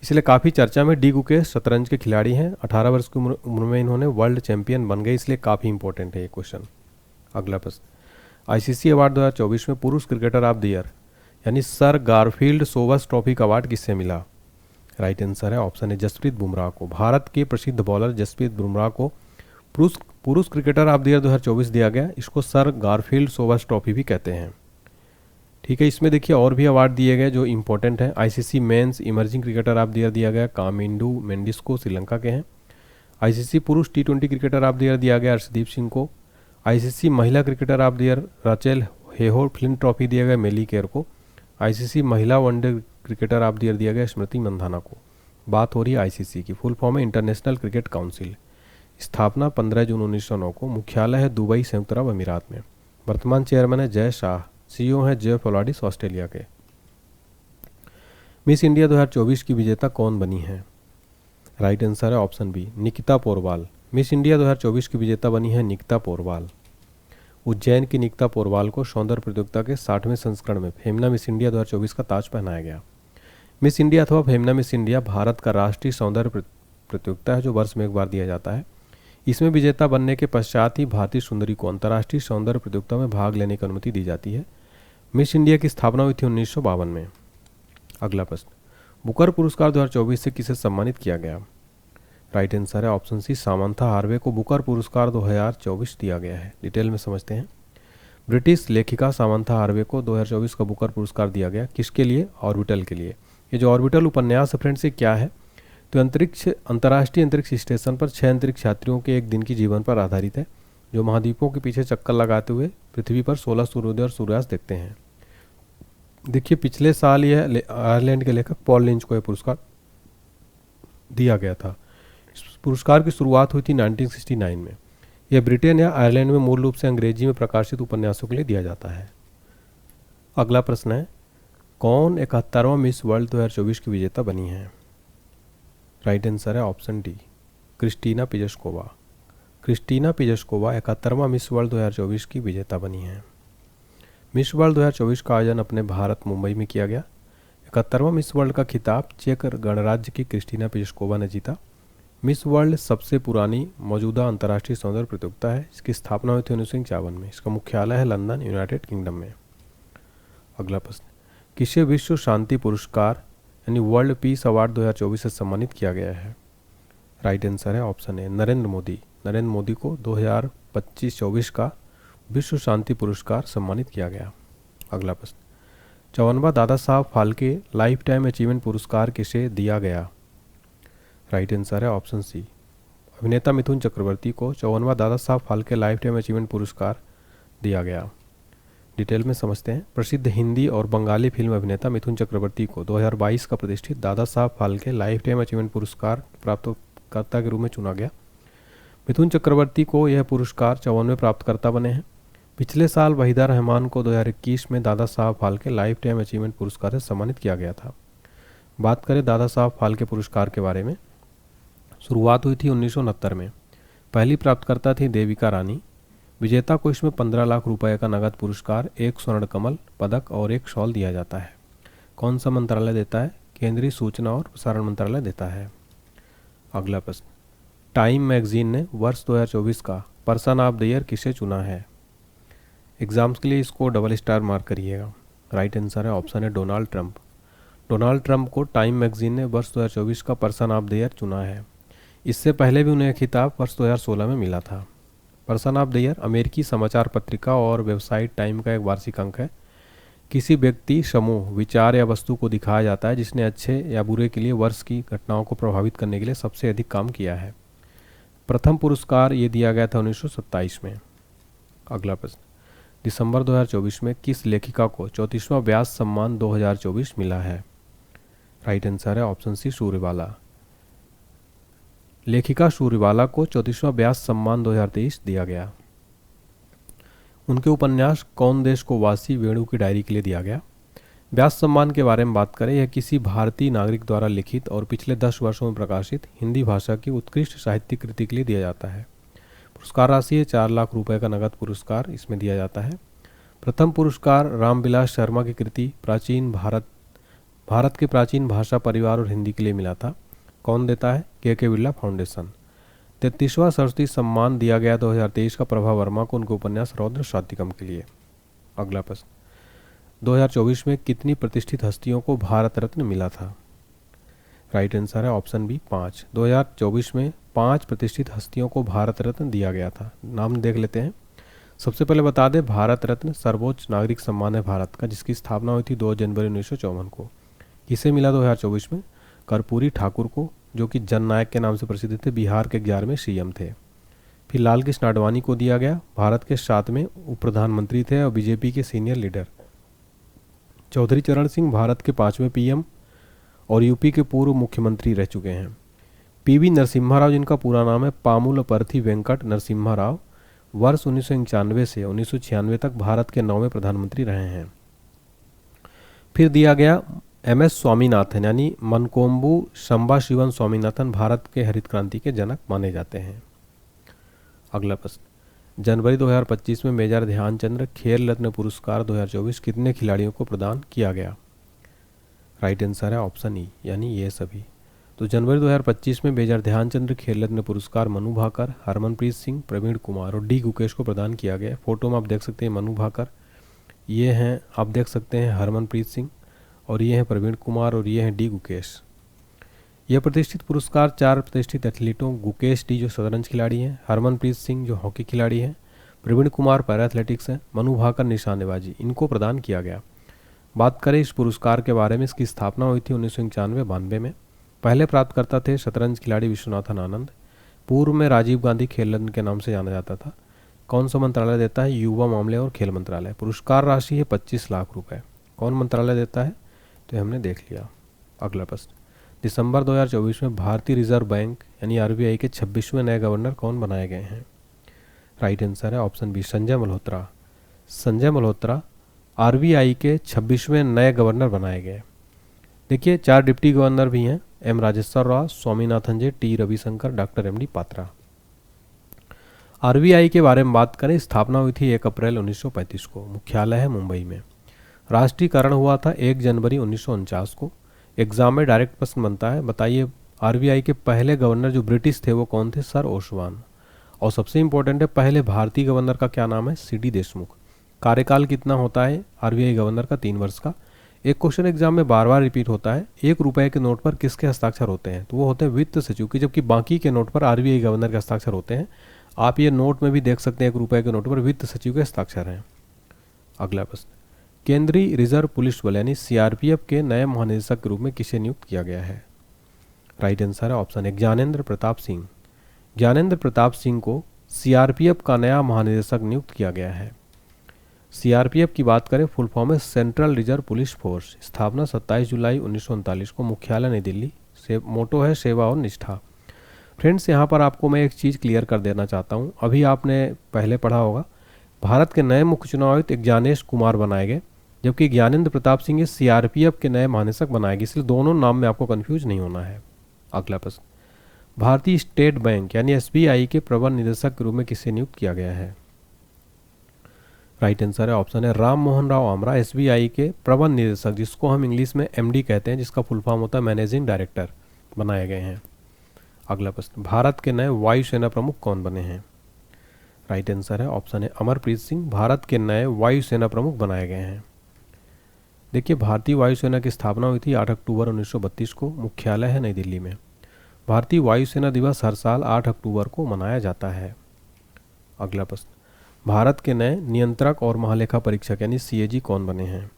इसलिए काफ़ी चर्चा में। डी गुकेश शतरंज के खिलाड़ी हैं, 18 वर्ष की उम्र में इन्होंने वर्ल्ड चैंपियन बन गए, इसलिए काफ़ी इंपॉर्टेंट है ये क्वेश्चन। अगला प्रश्न, आईसीसी अवार्ड 2024 में पुरुष क्रिकेटर ऑफ द ईयर यानी सर गारफील्ड सोबर्स ट्रॉफी का अवार्ड किससे मिला? राइट आंसर है ऑप्शन है जसप्रीत बुमराह को। भारत के प्रसिद्ध बॉलर जसप्रीत बुमराह को पुरुष क्रिकेटर ऑफ द ईयर 2024 दिया गया। इसको सर गारफील्ड सोबर्स ट्रॉफी भी कहते हैं। ठीक है, इसमें देखिए और भी अवार्ड दिए गए जो इंपॉर्टेंट हैं। ICC men's emerging cricketer of the year दिया गया कामिंडू मेंडिस को, श्रीलंका के हैं। आईसीसी पुरुष टी20 क्रिकेटर ऑफ द ईयर दिया गया अर्शदीप सिंह को। आईसीसी महिला cricketer of the year Rachael Heyhoe Flint trophy दिया गया मेली केयर को। आईसीसी महिला one day cricketer of the year दिया गया स्मृति मंधाना को। बात हो रही है आईसीसी की। फुल फॉर्म है इंटरनेशनल क्रिकेट काउंसिल। स्थापना 15 जून 1909 को। मुख्यालय है दुबई, संयुक्त अरब अमीरात में। वर्तमान चेयरमैन है जय शाह। सीईओ है जेफ ओलाडिस, ऑस्ट्रेलिया के। मिस इंडिया 2024 की विजेता कौन बनी है? राइट आंसर है option B Nikita Porwal. Miss India 2024 की विजेता बनी है निकिता पोरवाल। उज्जैन की निकिता पोरवाल को सौंदर्य प्रतियोगिता के 60वें संस्करण में फेमना मिस इंडिया 2024 का ताज पहनाया गया। मिस इंडिया अथवा फेमना मिस इंडिया भारत का राष्ट्रीय सौंदर्य प्रतियोगिता है जो वर्ष में एक बार दिया जाता है। इसमें विजेता बनने के पश्चात ही भारतीय सुंदरी को अंतर्राष्ट्रीय सौंदर्य प्रतियोगिता में भाग लेने की अनुमति दी जाती है। मिस इंडिया की स्थापना हुई थी 1952 में। अगला प्रश्न, बुकर पुरस्कार 2024 से किसे सम्मानित किया गया? राइट आंसर है ऑप्शन सी सामंथा हार्वे को बुकर पुरस्कार 2024 दिया गया है। डिटेल में समझते हैं। ब्रिटिश लेखिका सामंथा हार्वे को 2024 का बुकर पुरस्कार दिया गया। किसके लिए? ऑर्बिटल के लिए। ये जो ऑर्बिटल उपन्यास है फ्रेंड्स, ये क्या है? तो अंतर्राष्ट्रीय अंतरिक्ष स्टेशन पर 6 अंतरिक्ष यात्रियों के एक दिन की जीवन पर आधारित है जो महाद्वीपों के पीछे चक्कर लगाते हुए पृथ्वी पर 16 सूर्योदय और सूर्यास्त देखते हैं। देखिए पिछले साल यह आयरलैंड के लेखक पॉल लिंच को यह पुरस्कार दिया गया था। इस पुरस्कार की शुरुआत हुई थी 1969 में। यह ब्रिटेन या आयरलैंड में मूल रूप से अंग्रेजी में प्रकाशित उपन्यासों के लिए दिया जाता है। अगला प्रश्न है, कौन 71वां मिस वर्ल्ड 2024 की विजेता बनी है? राइट आंसर है option D Krystyna Pyszkova. Krystyna Pyszkova 71वां मिस वर्ल्ड 2024 की विजेता बनी है। मिस वर्ल्ड 2024 का आयोजन अपने भारत मुंबई में किया गया। 71वां मिस वर्ल्ड का खिताब चेक गणराज्य की क्रिस्टीना पिजस्कोवा ने जीता। मिस वर्ल्ड सबसे पुरानी मौजूदा अंतर्राष्ट्रीय सौंदर्य प्रतियोगिता है। इसकी स्थापना हुई थी 1951 में। इसका मुख्यालय है लंदन, यूनाइटेड किंगडम में। अगला प्रश्न, किसे विश्व शांति पुरस्कार यानी वर्ल्ड पीस अवार्ड 2024 से सम्मानित किया गया है? राइट आंसर है ऑप्शन ए नरेंद्र मोदी। नरेंद्र मोदी को 2025-24 का विश्व शांति पुरस्कार सम्मानित किया गया। अगला प्रश्न, 54वां Dada Saheb Phalke life time achievement पुरस्कार किसे दिया गया? राइट आंसर है ऑप्शन सी अभिनेता मिथुन चक्रवर्ती को 54वां Dada Saheb Phalke life time achievement पुरस्कार दिया गया। डिटेल में समझते हैं। प्रसिद्ध हिंदी और बंगाली फिल्म अभिनेता मिथुन चक्रवर्ती को 2022 का प्रतिष्ठित Dada Saheb Phalke life time achievement पुरस्कार प्राप्तकर्ता के रूप में चुना गया। मिथुन चक्रवर्ती को यह पुरस्कार 54वें प्राप्तकर्ता बने हैं। पिछले साल वहीदा रहमान को 2021 में Dada Saheb Phalke life time achievement पुरस्कार से सम्मानित किया गया था। बात करें दादा साहब फाल्के पुरस्कार के बारे में, शुरुआत हुई थी 1969 में। पहली प्राप्तकर्ता थी देविका रानी। विजेता को इसमें 15 लाख रुपए का नगद पुरस्कार, 1 स्वर्ण कमल पदक और 1 शॉल दिया जाता है। कौन सा मंत्रालय देता है? केंद्रीय सूचना और प्रसारण मंत्रालय देता है। अगला प्रश्न, टाइम मैगजीन ने वर्ष 2024 का पर्सन ऑफ द ईयर किसे चुना है? एग्जाम्स के लिए इसको डबल स्टार मार्क करिएगा। राइट आंसर है ऑप्शन है डोनाल्ड ट्रंप। डोनाल्ड ट्रंप को टाइम मैगजीन ने वर्ष 2024 का पर्सन ऑफ द ईयर चुना है। इससे पहले भी उन्हें खिताब वर्ष 2016 में मिला था। पर्सन ऑफ द ईयर अमेरिकी समाचार पत्रिका और वेबसाइट टाइम का एक वार्षिक अंक है। किसी व्यक्ति, समूह, विचार या वस्तु को दिखाया जाता है जिसने अच्छे या बुरे के लिए वर्ष की घटनाओं को प्रभावित करने के लिए सबसे अधिक काम किया है। प्रथम पुरस्कार ये दिया गया था 1927 में। अगला प्रश्न, दिसंबर 2024 में किस लेखिका को 34वां व्यास सम्मान 2024 मिला है? राइट आंसर है ऑप्शन सी सूर्यबाला। लेखिका सूर्यबाला को 34वां व्यास सम्मान 2023 दिया गया। उनके उपन्यास कौन देश को वासी वेणु की डायरी के लिए दिया गया। व्यास सम्मान के बारे में बात करें, यह किसी भारतीय नागरिक द्वारा लिखित और पिछले 10 वर्षों में प्रकाशित हिंदी भाषा की उत्कृष्ट साहित्यिक कृति के लिए दिया जाता है। पुरस्कार राशि है 4 लाख रुपए का नगद पुरस्कार इसमें दिया जाता है। प्रथम पुरस्कार रामविलास शर्मा की कृति प्राचीन भारत भारत के प्राचीन भाषा परिवार और हिंदी के लिए मिला था। कौन देता है? के बिरला फाउंडेशन। 33वां सरस्वती सम्मान दिया गया 2023 का प्रभा वर्मा को उनके उपन्यास रौद्र शातिकम के लिए। अगला प्रश्न, 2024 में कितनी प्रतिष्ठित हस्तियों को भारत रत्न मिला था? राइट आंसर है ऑप्शन बी 5। 2024 में 5 प्रतिष्ठित हस्तियों को भारत रत्न दिया गया था। नाम देख लेते हैं। सबसे पहले बता दें, भारत रत्न सर्वोच्च नागरिक सम्मान है भारत का, जिसकी स्थापना हुई थी 2 जनवरी 1954 को। किसे मिला 2024 में? कर्पूरी ठाकुर को, जो कि जननायक के नाम से प्रसिद्ध थे, बिहार के 11वें सीएम थे। फिर लाल कृष्ण आडवाणी को दिया गया, भारत के 7वें उप प्रधानमंत्री थे और बीजेपी के सीनियर लीडर। चौधरी चरण सिंह भारत के 5वें पीएम और यूपी के पूर्व मुख्यमंत्री रह चुके हैं। पीवी नरसिम्हा राव, जिनका पूरा नाम है पामुलपर्थी वेंकट नरसिम्हा राव, वर्ष 1991 से 1996 तक भारत के 9वें प्रधानमंत्री रहे हैं। फिर दिया गया MS स्वामीनाथन, यानी मनकोम्बू संबाशिवन स्वामीनाथन, भारत के हरित क्रांति के जनक माने जाते हैं। अगला प्रश्न, जनवरी 2025 में मेजर ध्यानचंद्र खेल रत्न पुरस्कार 2024 कितने खिलाड़ियों को प्रदान किया गया? राइट आंसर है ऑप्शन ई, यानी ये सभी। तो जनवरी 2025 में मेजर ध्यानचंद्र खेल रत्न पुरस्कार मनु भाकर, हरमनप्रीत सिंह, प्रवीण कुमार और डी गुकेश को प्रदान किया गया। फोटो में आप देख सकते हैं मनु भाकर, ये हैं आप देख सकते हैं हरमनप्रीत सिंह, और ये हैं प्रवीण कुमार, और ये हैं डी गुकेश। यह प्रतिष्ठित पुरस्कार 4 प्रतिष्ठित एथलीटों, गुकेश डी जो शतरंज खिलाड़ी हैं, हरमनप्रीत सिंह जो हॉकी खिलाड़ी हैं, प्रवीण कुमार पैरा एथलेटिक्स हैं, मनु भाकर निशानेबाजी, इनको प्रदान किया गया। बात करें इस पुरस्कार के बारे में, इसकी स्थापना हुई थी 1991-92 में। पहले प्राप्तकर्ता थे शतरंज खिलाड़ी विश्वनाथन आनंद। पूर्व में राजीव गांधी खेल रत्न के नाम से जाना जाता था। कौन सा मंत्रालय देता है? युवा मामले और खेल मंत्रालय। पुरस्कार राशि है 25 लाख रुपए। कौन मंत्रालय देता है? तो हमने देख लिया। अगला प्रश्न, दिसंबर 2024 में भारतीय रिजर्व बैंक यानी RBI के 26वें नए गवर्नर कौन बनाए गए हैं? राइट आंसर है option B, Sanjay Malhotra. Sanjay Malhotra RBI के 26वें नए गवर्नर बनाए गए। देखिए 4 डिप्टी गवर्नर भी हैं, M राजेश्वर राव, स्वामीनाथन जी, T Ravishankar, doctor MD Patra. RBI के बारे में बात करें, स्थापना हुई थी 1 अप्रैल 1935 को, मुख्यालय है मुंबई में। राष्ट्रीयकरण हुआ था 1 जनवरी 1949 को। एग्जाम में डायरेक्ट प्रश्न बनता है, बताइए RBI के पहले गवर्नर जो ब्रिटिश थे वो कौन थे? सर ओसवान। और सबसे इंपॉर्टेंट है, पहले भारतीय गवर्नर का क्या नाम है? CD देशमुख। कार्यकाल कितना होता है RBI गवर्नर का? 3 वर्ष का। एक क्वेश्चन एग्जाम में बार बार रिपीट होता है, 1 रुपए के नोट पर किसके हस्ताक्षर होते हैं? तो वो होते हैं वित्त सचिव के, जबकि बाकी के नोट पर RBI गवर्नर के हस्ताक्षर होते हैं। आप ये नोट में भी देख सकते हैं 1 रुपए के नोट पर वित्त सचिव के हस्ताक्षर हैं। अगला प्रश्न, केंद्रीय रिजर्व पुलिस बल यानी CRPF के नए महानिदेशक के रूप में किसे नियुक्त किया गया है? राइट आंसर है ऑप्शन 1, ज्ञानेंद्र प्रताप सिंह। ज्ञानेंद्र प्रताप सिंह को CRPF का नया महानिदेशक नियुक्त किया गया है। CRPF की बात करें, फुल फॉर्म है सेंट्रल रिजर्व पुलिस फोर्स। स्थापना 27 जुलाई 1939 को, मुख्यालय नई दिल्ली। मोटो है सेवा और निष्ठा। फ्रेंड्स, यहाँ पर आपको मैं एक चीज़ क्लियर कर देना चाहता हूँ। अभी आपने पहले पढ़ा होगा, भारत के नए मुख्य चुनाव आयुक्त ज्ञानेश कुमार बनाए गए, जबकि ज्ञानेंद्र प्रताप सिंह CRPF के नए महानिदेशक बनाए गए, इसलिए दोनों नाम में आपको कंफ्यूज नहीं होना है। अगला प्रश्न, भारतीय स्टेट बैंक यानी SBI के प्रबंध निदेशक के रूप में किसे नियुक्त किया गया है? राइट आंसर है ऑप्शन है राम मोहन राव आमरा, SBI के प्रबंध निदेशक, जिसको हम इंग्लिश में MD कहते हैं, जिसका फुल फॉर्म होता है मैनेजिंग डायरेक्टर, बनाए गए हैं। अगला प्रश्न, भारत के नए वायुसेना प्रमुख कौन बने हैं? राइट आंसर है ऑप्शन है अमरप्रीत सिंह, भारत के नए वायुसेना प्रमुख बनाए गए हैं। देखिए, भारतीय वायुसेना की स्थापना हुई थी 8 अक्टूबर 1932 को, मुख्यालय है नई दिल्ली में। भारतीय वायुसेना दिवस हर साल 8 अक्टूबर को मनाया जाता है। अगला प्रश्न, भारत के नए नियंत्रक और महालेखा परीक्षक यानी CAG कौन बने हैं?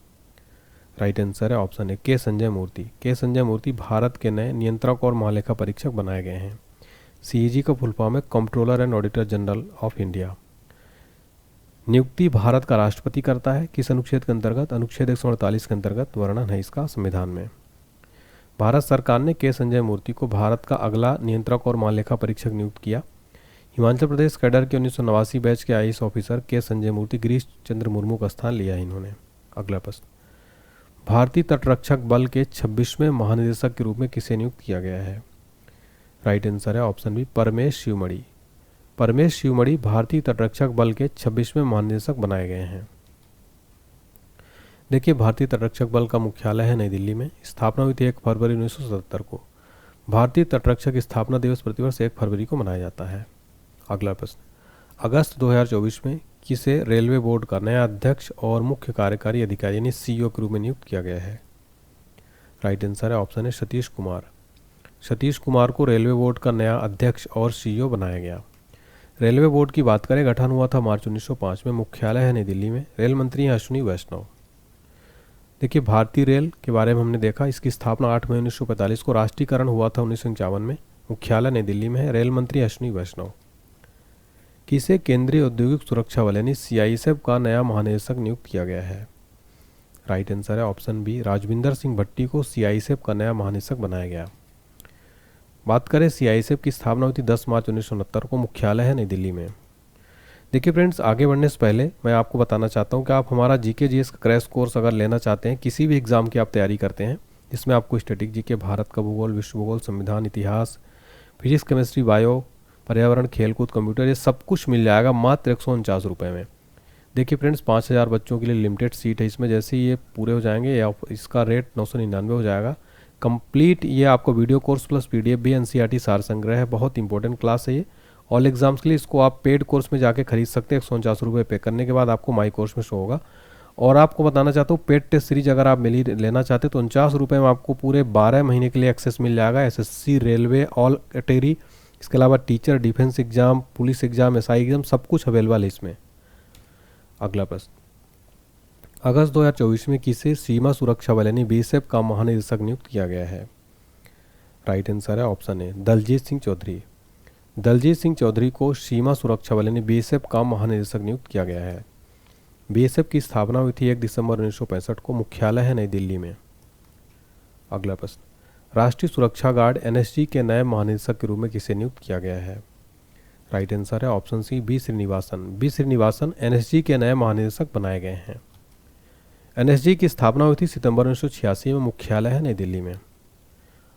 राइट आंसर है ऑप्शन है के संजय मूर्ति। के संजय मूर्ति भारत के नए नियंत्रक और महालेखा परीक्षक बनाए गए हैं। CAG का फुल फॉर्म है controller and auditor general of India. नियुक्ति भारत का राष्ट्रपति करता है, किस अनुच्छेद के अंतर्गत? अनुच्छेद 148 के अंतर्गत वर्णन है इसका संविधान में। भारत सरकार ने के संजय मूर्ति को भारत का अगला नियंत्रक और महालेखा परीक्षक नियुक्त किया। हिमाचल प्रदेश कैडर के 1989 बैच के IAS ऑफिसर के संजय मूर्ति गिरीश चंद्र मुर्मू का स्थान लिया है इन्होंने। अगला प्रश्न, भारतीय तटरक्षक बल के 26वें महानिदेशक के रूप में किसे नियुक्त किया गया है? राइट आंसर है ऑप्शन बी, परमेश शिवमणि। परमेश शिवमणि भारतीय तटरक्षक बल के 26वें महानिदेशक बनाए गए हैं। देखिए, भारतीय तटरक्षक बल का मुख्यालय है नई दिल्ली में। स्थापना हुई थी 1 फरवरी 1977 को। भारतीय तटरक्षक स्थापना दिवस प्रतिवर्ष 1 फरवरी को मनाया जाता है। अगला प्रश्न, अगस्त 2024 में किसे रेलवे बोर्ड का नया अध्यक्ष और मुख्य कार्यकारी अधिकारी यानी सीईओ के रूप में नियुक्त किया गया है? राइट आंसर है ऑप्शन है सतीश कुमार। सतीश कुमार को रेलवे बोर्ड का नया अध्यक्ष और सीईओ बनाया गया। रेलवे बोर्ड की बात करें, गठन हुआ था मार्च 1905 में। मुख्यालय है नई दिल्ली में। रेल मंत्री हैं अश्विनी वैष्णव। देखिए, भारतीय रेल के बारे में हमने देखा, इसकी स्थापना 8 मई 1945 को, राष्ट्रीयकरण हुआ था 1951 में। मुख्यालय नई दिल्ली में है। रेल मंत्री अश्विनी वैष्णव। किसे केंद्रीय औद्योगिक सुरक्षा बल यानी सीआईएसएफ का नया महानिदेशक नियुक्त किया गया है? राइट आंसर है ऑप्शन बी, राजविंदर सिंह भट्टी को सीआईएसएफ का नया महानिदेशक बनाया गया। बात करें, सीआईएसएफ की स्थापना हुई थी 10 मार्च 1969 को। मुख्यालय है नई दिल्ली में। देखिए फ्रेंड्स, आगे बढ़ने से पहले मैं आपको बताना चाहता हूं कि आप हमारा जीके जीएस का क्रैश कोर्स अगर लेना चाहते हैं, किसी भी एग्जाम की आप तैयारी करते हैं, जिसमें आपको स्टैटिक जीके, भारत का भूगोल, विश्व भूगोल, संविधान, इतिहास, फिजिक्स, केमिस्ट्री, बायो, पर्यावरण, खेलकूद, कंप्यूटर, ये सब कुछ मिल जाएगा मात्र 149 रुपये में। देखिए फ्रेंड्स, 5000 बच्चों के लिए लिमिटेड सीट है इसमें। जैसे ही ये पूरे हो जाएंगे या इसका रेट 999 हो जाएगा कंप्लीट। ये आपको वीडियो कोर्स प्लस पीडीएफ भी, एनसीईआरटी सार संग्रह है। बहुत इंपॉर्टेंट क्लास है ये ऑल एग्जाम्स के लिए। इसको आप पेड कोर्स में जाके खरीद सकते हैं। 149 रुपये पे करने के बाद आपको माई कोर्स में शो होगा। और आपको बताना चाहता हूँ, पेड टेस्ट सीरीज अगर आप मिली लेना चाहते हैं तो 49 रुपये में आपको पूरे 12 महीने के लिए एक्सेस मिल जाएगा। एसएससी, रेलवे, ऑल कैटेगरी, इसके अलावा teacher, defence exam, police exam, SI exam, सब कुछ अवेलेबल है इसमें। अगला प्रश्न, अगस्त 2024 में किसे सीमा सुरक्षा बल यानी बीएसएफ का महानिदेशक नियुक्त किया गया है? राइट आंसर है ऑप्शन ए, दलजीत सिंह चौधरी। दलजीत सिंह चौधरी को सीमा सुरक्षा बल यानी बीएसएफ का महानिदेशक नियुक्त किया गया है। बीएसएफ की स्थापना हुई थी 1 दिसंबर 1965 को। मुख्यालय है नई दिल्ली में। अगला प्रश्न, राष्ट्रीय सुरक्षा गार्ड एनएसजी के नए महानिदेशक के रूप में किसे नियुक्त किया गया है? राइट आंसर है option C, B Srinivasan. B Srinivasan NSG के नए महानिदेशक बनाए गए हैं। एनएसजी की स्थापना हुई थी सितंबर 1986 में। मुख्यालय है नई दिल्ली में।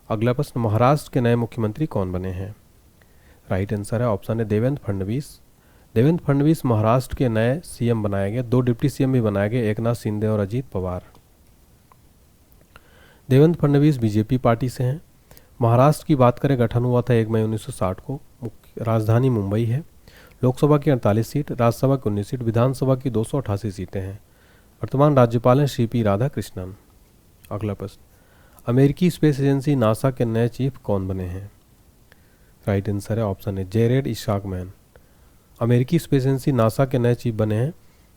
अगला प्रश्न, महाराष्ट्र के नए मुख्यमंत्री कौन बने हैं? राइट आंसर है ऑप्शन है देवेंद्र फडणवीस। देवेंद्र फडणवीस महाराष्ट्र के नए सीएम बनाए गए। 2 डिप्टी सीएम भी बनाए गए, एकनाथ शिंदे और अजीत पवार। देवेंद्र फडणवीस बीजेपी पार्टी से हैं। महाराष्ट्र की बात करें, गठन हुआ था 1 मई 1960 को। राजधानी मुंबई है। लोकसभा की 48 सीट, राज्यसभा की 19 सीट, विधानसभा की 288 सीटें हैं। वर्तमान राज्यपाल हैं सीपी राधाकृष्णन। अगला प्रश्न, अमेरिकी स्पेस एजेंसी नासा के नए चीफ कौन बने हैं? राइट आंसर है ऑप्शन है जेरेड इसाक मैन। अमेरिकी स्पेस एजेंसी नासा के नए चीफ बने हैं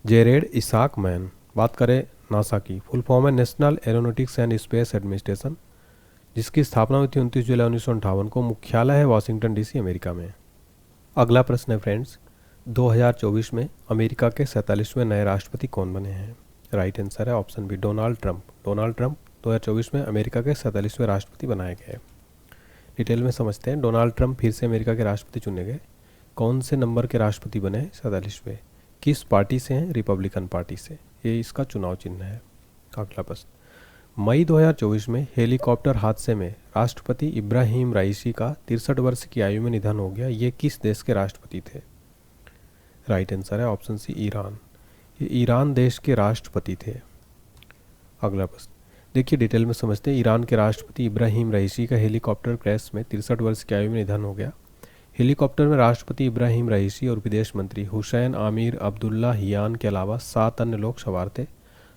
जेरेड इसाक मैन। बात करें नासा की, फुल फॉर्म है national aeronautics and space administration, जिसकी स्थापना हुई थी 29 जुलाई 1958 को। मुख्यालय है वाशिंगटन डीसी, अमेरिका में। अगला प्रश्न है फ्रेंड्स, 2024 में अमेरिका के 47वें नए राष्ट्रपति कौन बने हैं? राइट आंसर है option B, Donald Trump. Donald Trump 2024 में अमेरिका के 47वें राष्ट्रपति बनाए गए। डिटेल में समझते हैं। डोनाल्ड ट्रंप फिर से अमेरिका के राष्ट्रपति चुने गए। कौन से नंबर के राष्ट्रपति बने हैं? 47वें। किस पार्टी से हैं? रिपब्लिकन पार्टी से। ये इसका चुनाव चिन्ह है। अगला प्रश्न, मई 2024 में हेलीकॉप्टर हादसे में राष्ट्रपति इब्राहिम राइसी का 63 वर्ष की आयु में निधन हो गया। ये किस देश के राष्ट्रपति थे? राइट आंसर है ऑप्शन सी, ईरान। ये ईरान देश के राष्ट्रपति थे। अगला प्रश्न, देखिए डिटेल में समझते हैं। ईरान के राष्ट्रपति इब्राहिम राइसी का हेलीकॉप्टर क्रैश में 63 वर्ष की आयु में निधन हो गया। हेलीकॉप्टर में राष्ट्रपति इब्राहिम राइसी और विदेश मंत्री हुसैन आमिर अब्दुल्लाहियान के अलावा 7 अन्य लोग सवार थे।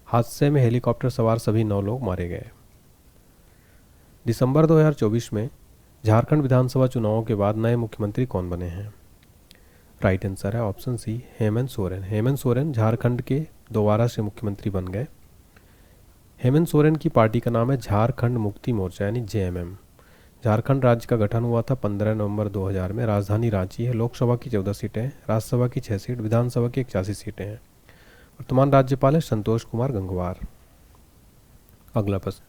हादसे में हेलीकॉप्टर सवार सभी 9 लोग मारे गए। दिसंबर 2024 में झारखंड विधानसभा चुनावों के बाद नए मुख्यमंत्री कौन बने हैं? राइट आंसर है ऑप्शन सी, हेमंत सोरेन। हेमंत सोरेन झारखंड के दोबारा से मुख्यमंत्री बन गए। हेमंत सोरेन की पार्टी का नाम है झारखंड मुक्ति मोर्चा यानी जेएमएम। झारखंड राज्य का गठन हुआ था 15 नवंबर 2000 में। राजधानी रांची है। लोकसभा की 14 सीटें हैं, राज्यसभा की 6 सीट, विधानसभा की 81 सीटें हैं। वर्तमान राज्यपाल है संतोष कुमार गंगवार। अगला प्रश्न,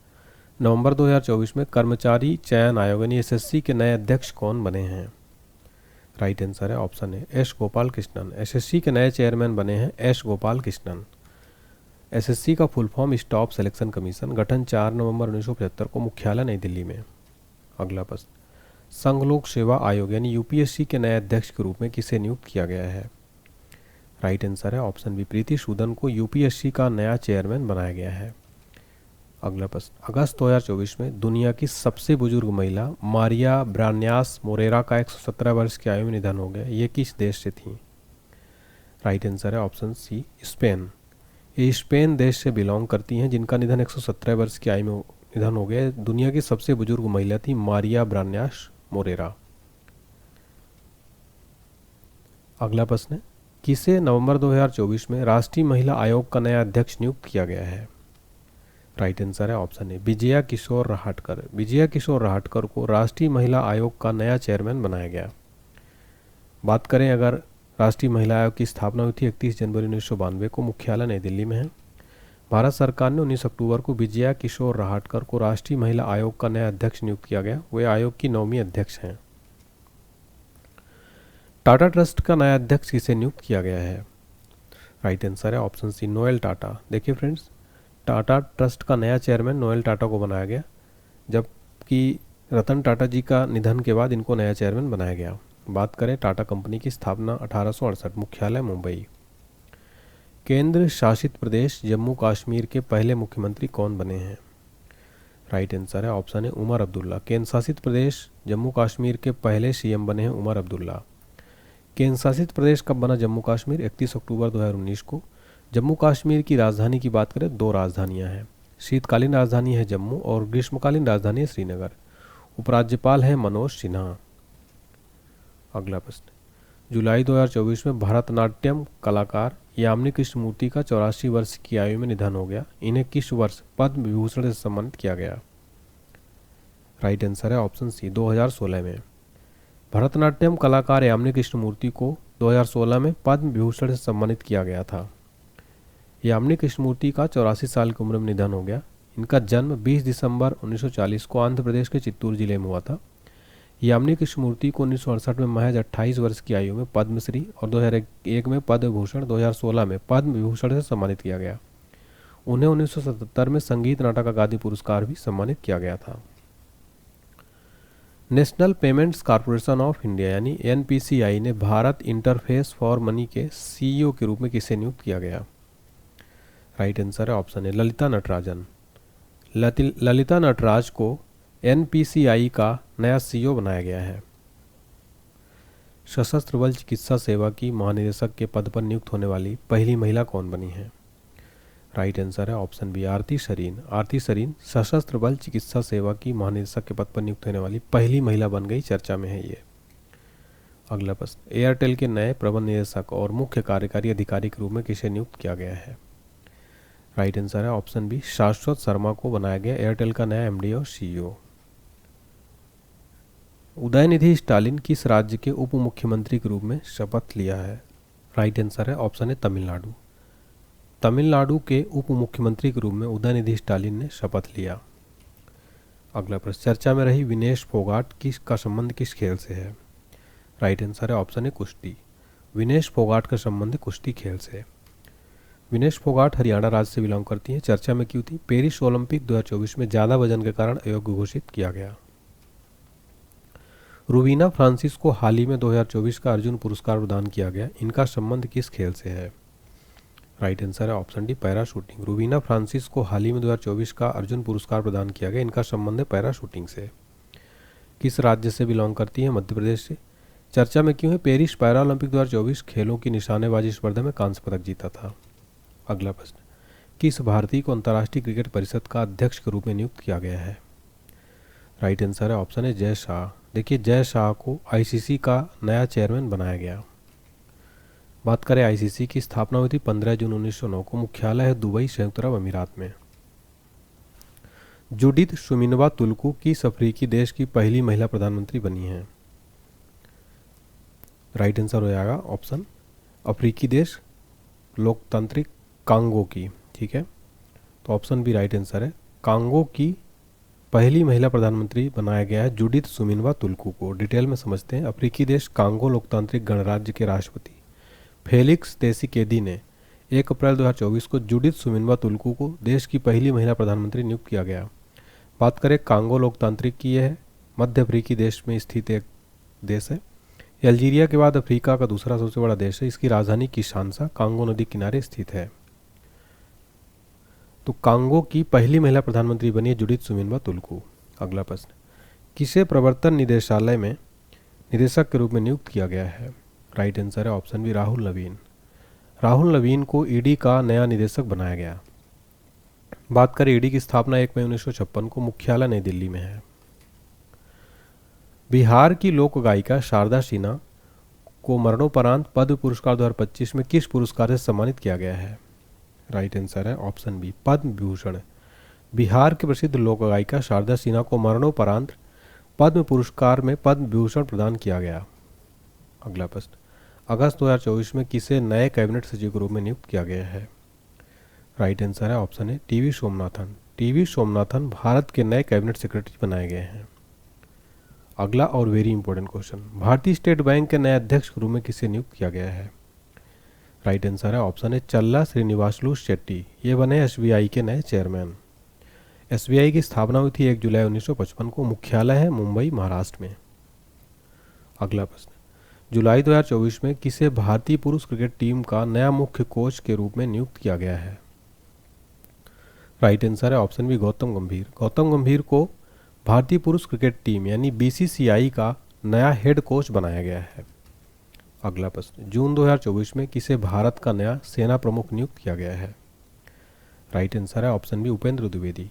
नवंबर 2024 में कर्मचारी चयन आयोग यानी एसएससी के नए अध्यक्ष कौन बने हैं? राइट आंसर है option A, S Gopal Krishnan. SSC के नए चेयरमैन बने हैं एस गोपाल कृष्णन। एसएससी का full form staff selection commission. गठन 4 नवंबर 1975 को। मुख्यालय नई दिल्ली में। अगला प्रश्न, संघ लोक सेवा आयोग यानी यूपीएससी के नए अध्यक्ष के रूप में किसे नियुक्त किया गया है? राइट आंसर है ऑप्शन बी, प्रीति सूदन को यूपीएससी का नया चेयरमैन बनाया गया है। अगला प्रश्न, अगस्त 2024 में दुनिया की सबसे बुजुर्ग महिला मारिया ब्रान्यास मोरेरा का 117 वर्ष की आयु में निधन हो गया। ये किस देश से थी? राइट आंसर है ऑप्शन सी, स्पेन। ये स्पेन देश से बिलोंग करती हैं, जिनका निधन 117 वर्ष की आयु में निधन हो गया। दुनिया की सबसे बुजुर्ग महिला थी मारिया ब्रान्यास मोरेरा। अगला प्रश्न है, किसे नवंबर 2024 में राष्ट्रीय महिला आयोग का नया अध्यक्ष नियुक्त किया गया है? राइट आंसर है ऑप्शन ए, विजया किशोर रहाटकर। विजया किशोर रहाटकर को राष्ट्रीय महिला आयोग का नया चेयरमैन बनाया गया। बात करें अगर राष्ट्रीय महिला आयोग की स्थापना हुई थी 31 जनवरी 1992 को, मुख्यालय नई दिल्ली में है। भारत सरकार ने 19 अक्टूबर को विजया किशोर रहाटकर को राष्ट्रीय महिला आयोग का नया अध्यक्ष नियुक्त किया गया। वे आयोग की 9वीं अध्यक्ष हैं। टाटा ट्रस्ट का नया अध्यक्ष किसे नियुक्त किया गया है? राइट आंसर है ऑप्शन सी, नोएल टाटा। देखिए फ्रेंड्स, टाटा ट्रस्ट का नया चेयरमैन नोएल टाटा को बनाया गया, जबकि रतन टाटा जी का निधन के बाद इनको नया चेयरमैन बनाया गया। बात करें टाटा कंपनी की स्थापना 1868, मुख्यालय मुंबई। केंद्र शासित प्रदेश जम्मू कश्मीर के पहले मुख्यमंत्री कौन बने हैं? राइट आंसर है ऑप्शन है, उमर अब्दुल्ला। केंद्र शासित प्रदेश जम्मू कश्मीर के पहले सीएम बने हैं उमर अब्दुल्ला। केंद्र शासित प्रदेश कब बना जम्मू कश्मीर? 31 अक्टूबर 2019 को। जम्मू कश्मीर की राजधानी की बात करें, 2 राजधानियां हैं। शीतकालीन राजधानी है जम्मू और ग्रीष्मकालीन राजधानी है श्रीनगर। उपराज्यपाल है मनोज सिन्हा। अगला प्रश्न, जुलाई 2024 में भरतनाट्यम कलाकार यामिनी कृष्णमूर्ति का 84 वर्ष की आयु में निधन हो गया। इन्हें किस वर्ष पद्म विभूषण से सम्मानित किया गया? राइट आंसर है ऑप्शन सी, 2016 में। भरतनाट्यम कलाकार यामिनी कृष्णमूर्ति को 2016 में पद्म विभूषण से सम्मानित किया गया था। यामिनी कृष्णमूर्ति का 84 साल की उम्र में निधन हो गया। इनका जन्म 20 दिसंबर 1940 को आंध्र प्रदेश के चित्तूर जिले में हुआ था। यामिनी कृष्णमूर्ति को 1968 में महज 28 वर्ष की आयु में पद्मश्री और 2001 में पद्म विभूषण, 2016 में पद्म विभूषण से सम्मानित किया गया। उन्हें 1977 में संगीत नाटक अकादमी पुरस्कार भी सम्मानित किया गया था। National payments corporation of India यानी एनपीसीआई ने भारत इंटरफेस फॉर मनी के सीईओ के रूप में किसे नियुक्त किया गया? राइट आंसर है ऑप्शन है, ललिता नटराजन। ललिता नटराज को एनपीसीआई का नया सीईओ बनाया गया है। सशस्त्र बल चिकित्सा सेवा की महानिदेशक के पद पर नियुक्त होने वाली पहली महिला कौन बनी है? राइट आंसर है ऑप्शन बी, आरती शरीन। आरती शरीन सशस्त्र बल चिकित्सा सेवा की महानिदेशक के पद पर नियुक्त होने वाली पहली महिला बन गई, चर्चा में है ये। अगला प्रश्न, एयरटेल के नए प्रबंध निदेशक और मुख्य कार्यकारी अधिकारी के रूप में किसे नियुक्त किया गया है? राइट आंसर है ऑप्शन बी, शाश्वत शर्मा को बनाया गया एयरटेल का नया एमडी और सीईओ। उदयनिधि स्टालिन किस राज्य के उप मुख्यमंत्री के रूप में शपथ लिया है? राइट आंसर है ऑप्शन है, तमिलनाडु। तमिलनाडु के उप मुख्यमंत्री के रूप में उदयनिधि स्टालिन ने शपथ लिया। अगला प्रश्न, चर्चा में रही विनेश फोगाट का संबंध किस खेल से है? राइट आंसर है ऑप्शन है, कुश्ती। विनेश फोगाट का संबंध कुश्ती खेल से। विनेश फोगाट हरियाणा राज्य से बिलोंग करती हैं। चर्चा में क्यों थी? पेरिस ओलंपिक 2024 में ज़्यादा वजन के कारण अयोग्य घोषित किया गया। रूबीना फ्रांसिस को हाल ही में 2024 का अर्जुन पुरस्कार प्रदान किया गया। इनका संबंध किस खेल से है? राइट आंसर है option D, parachuting. Rubina Francis को हाल ही में 2024 का अर्जुन पुरस्कार प्रदान किया गया। इनका संबंध है पैराशूटिंग से। किस राज्य से बिलोंग करती है? मध्य प्रदेश से। चर्चा में क्यों है? पेरिस पैरा ओलंपिक 2024 खेलों की निशानेबाजी स्पर्धा में कांस्य पदक जीता था। अगला प्रश्न, किस भारतीय को अंतर्राष्ट्रीय क्रिकेट परिषद का अध्यक्ष के रूप में नियुक्त किया गया है? राइट आंसर है ऑप्शन है, जय शाह। देखिए, जय शाह को आईसीसी का नया चेयरमैन बनाया गया। बात करें आईसीसी की स्थापना हुई थी 15 जून 1909 को। मुख्यालय है दुबई, संयुक्त अरब अमीरात में। जुडिथ सुमिनवा तुलकू किस अफ्रीकी देश की पहली महिला प्रधानमंत्री बनी है? राइट आंसर हो जाएगा ऑप्शन अफ्रीकी देश लोकतांत्रिक कांगो की। ठीक है, तो ऑप्शन बी राइट आंसर है। कांगो की पहली महिला प्रधानमंत्री बनाया गया है जुडिथ सुमिनवा तुलकू को। डिटेल में समझते हैं। अफ्रीकी देश कांगो लोकतांत्रिक गणराज्य के राष्ट्रपति फेलिक्स त्सेसिकेदी ने 1 अप्रैल 2024 को जुडिथ सुमिनवा तुलकू को देश की पहली महिला प्रधानमंत्री नियुक्त किया गया। बात करें कांगो लोकतांत्रिक की, यह है मध्य अफ्रीकी देश में स्थित एक देश है। अल्जीरिया के बाद अफ्रीका का दूसरा सबसे बड़ा देश है। इसकी राजधानी किशानसा कांगो नदी किनारे स्थित है। तो कांगो की पहली महिला प्रधानमंत्री बनी है जुडिथ सुमिनबा तुलकू। अगला प्रश्न, किसे प्रवर्तन निदेशालय में निदेशक के रूप में नियुक्त किया गया है? राइट आंसर है ऑप्शन बी राहुल नवीन। राहुल नवीन को ईडी का नया निदेशक बनाया गया। बात करें ईडी की स्थापना 1 मई 1956 को, मुख्यालय नई दिल्ली में है। बिहार की लोक गायिका शारदा सिन्हा को मरणोपरांत पद्म पुरस्कार 2025 में किस पुरस्कार से सम्मानित किया गया है? राइट आंसर है ऑप्शन बी पद्म विभूषण। बिहार के प्रसिद्ध लोक गायिका शारदा सिन्हा को मरणोपरांत पद्म पुरस्कार में पद्म विभूषण प्रदान किया गया। अगला प्रश्न, अगस्त 2024 में किसे नए कैबिनेट सचिव के रूप में नियुक्त किया गया है? राइट आंसर है ऑप्शन है टीवी सोमनाथन। टीवी सोमनाथन भारत के नए कैबिनेट सेक्रेटरी बनाए गए हैं। अगला और वेरी इंपॉर्टेंट क्वेश्चन, भारतीय स्टेट बैंक के नए अध्यक्ष के रूप में किसे नियुक्त किया गया है? राइट आंसर है ऑप्शन है चल्ला श्रीनिवासलू शेट्टी। ये बने एसबीआई के नए चेयरमैन। एसबीआई की स्थापना हुई थी 1 जुलाई 1955 को, मुख्यालय है मुंबई महाराष्ट्र में। अगला प्रश्न, जुलाई 2024 में किसे भारतीय पुरुष क्रिकेट टीम का नया मुख्य कोच के रूप में नियुक्त किया गया है? राइट आंसर है ऑप्शन बी गौतम गंभीर। गौतम गंभीर को भारतीय पुरुष क्रिकेट टीम यानी बीसीसीआई का नया हेड कोच बनाया गया है। अगला प्रश्न, जून 2024 में किसे भारत का नया सेना प्रमुख नियुक्त किया गया है? राइट आंसर है ऑप्शन बी उपेंद्र द्विवेदी।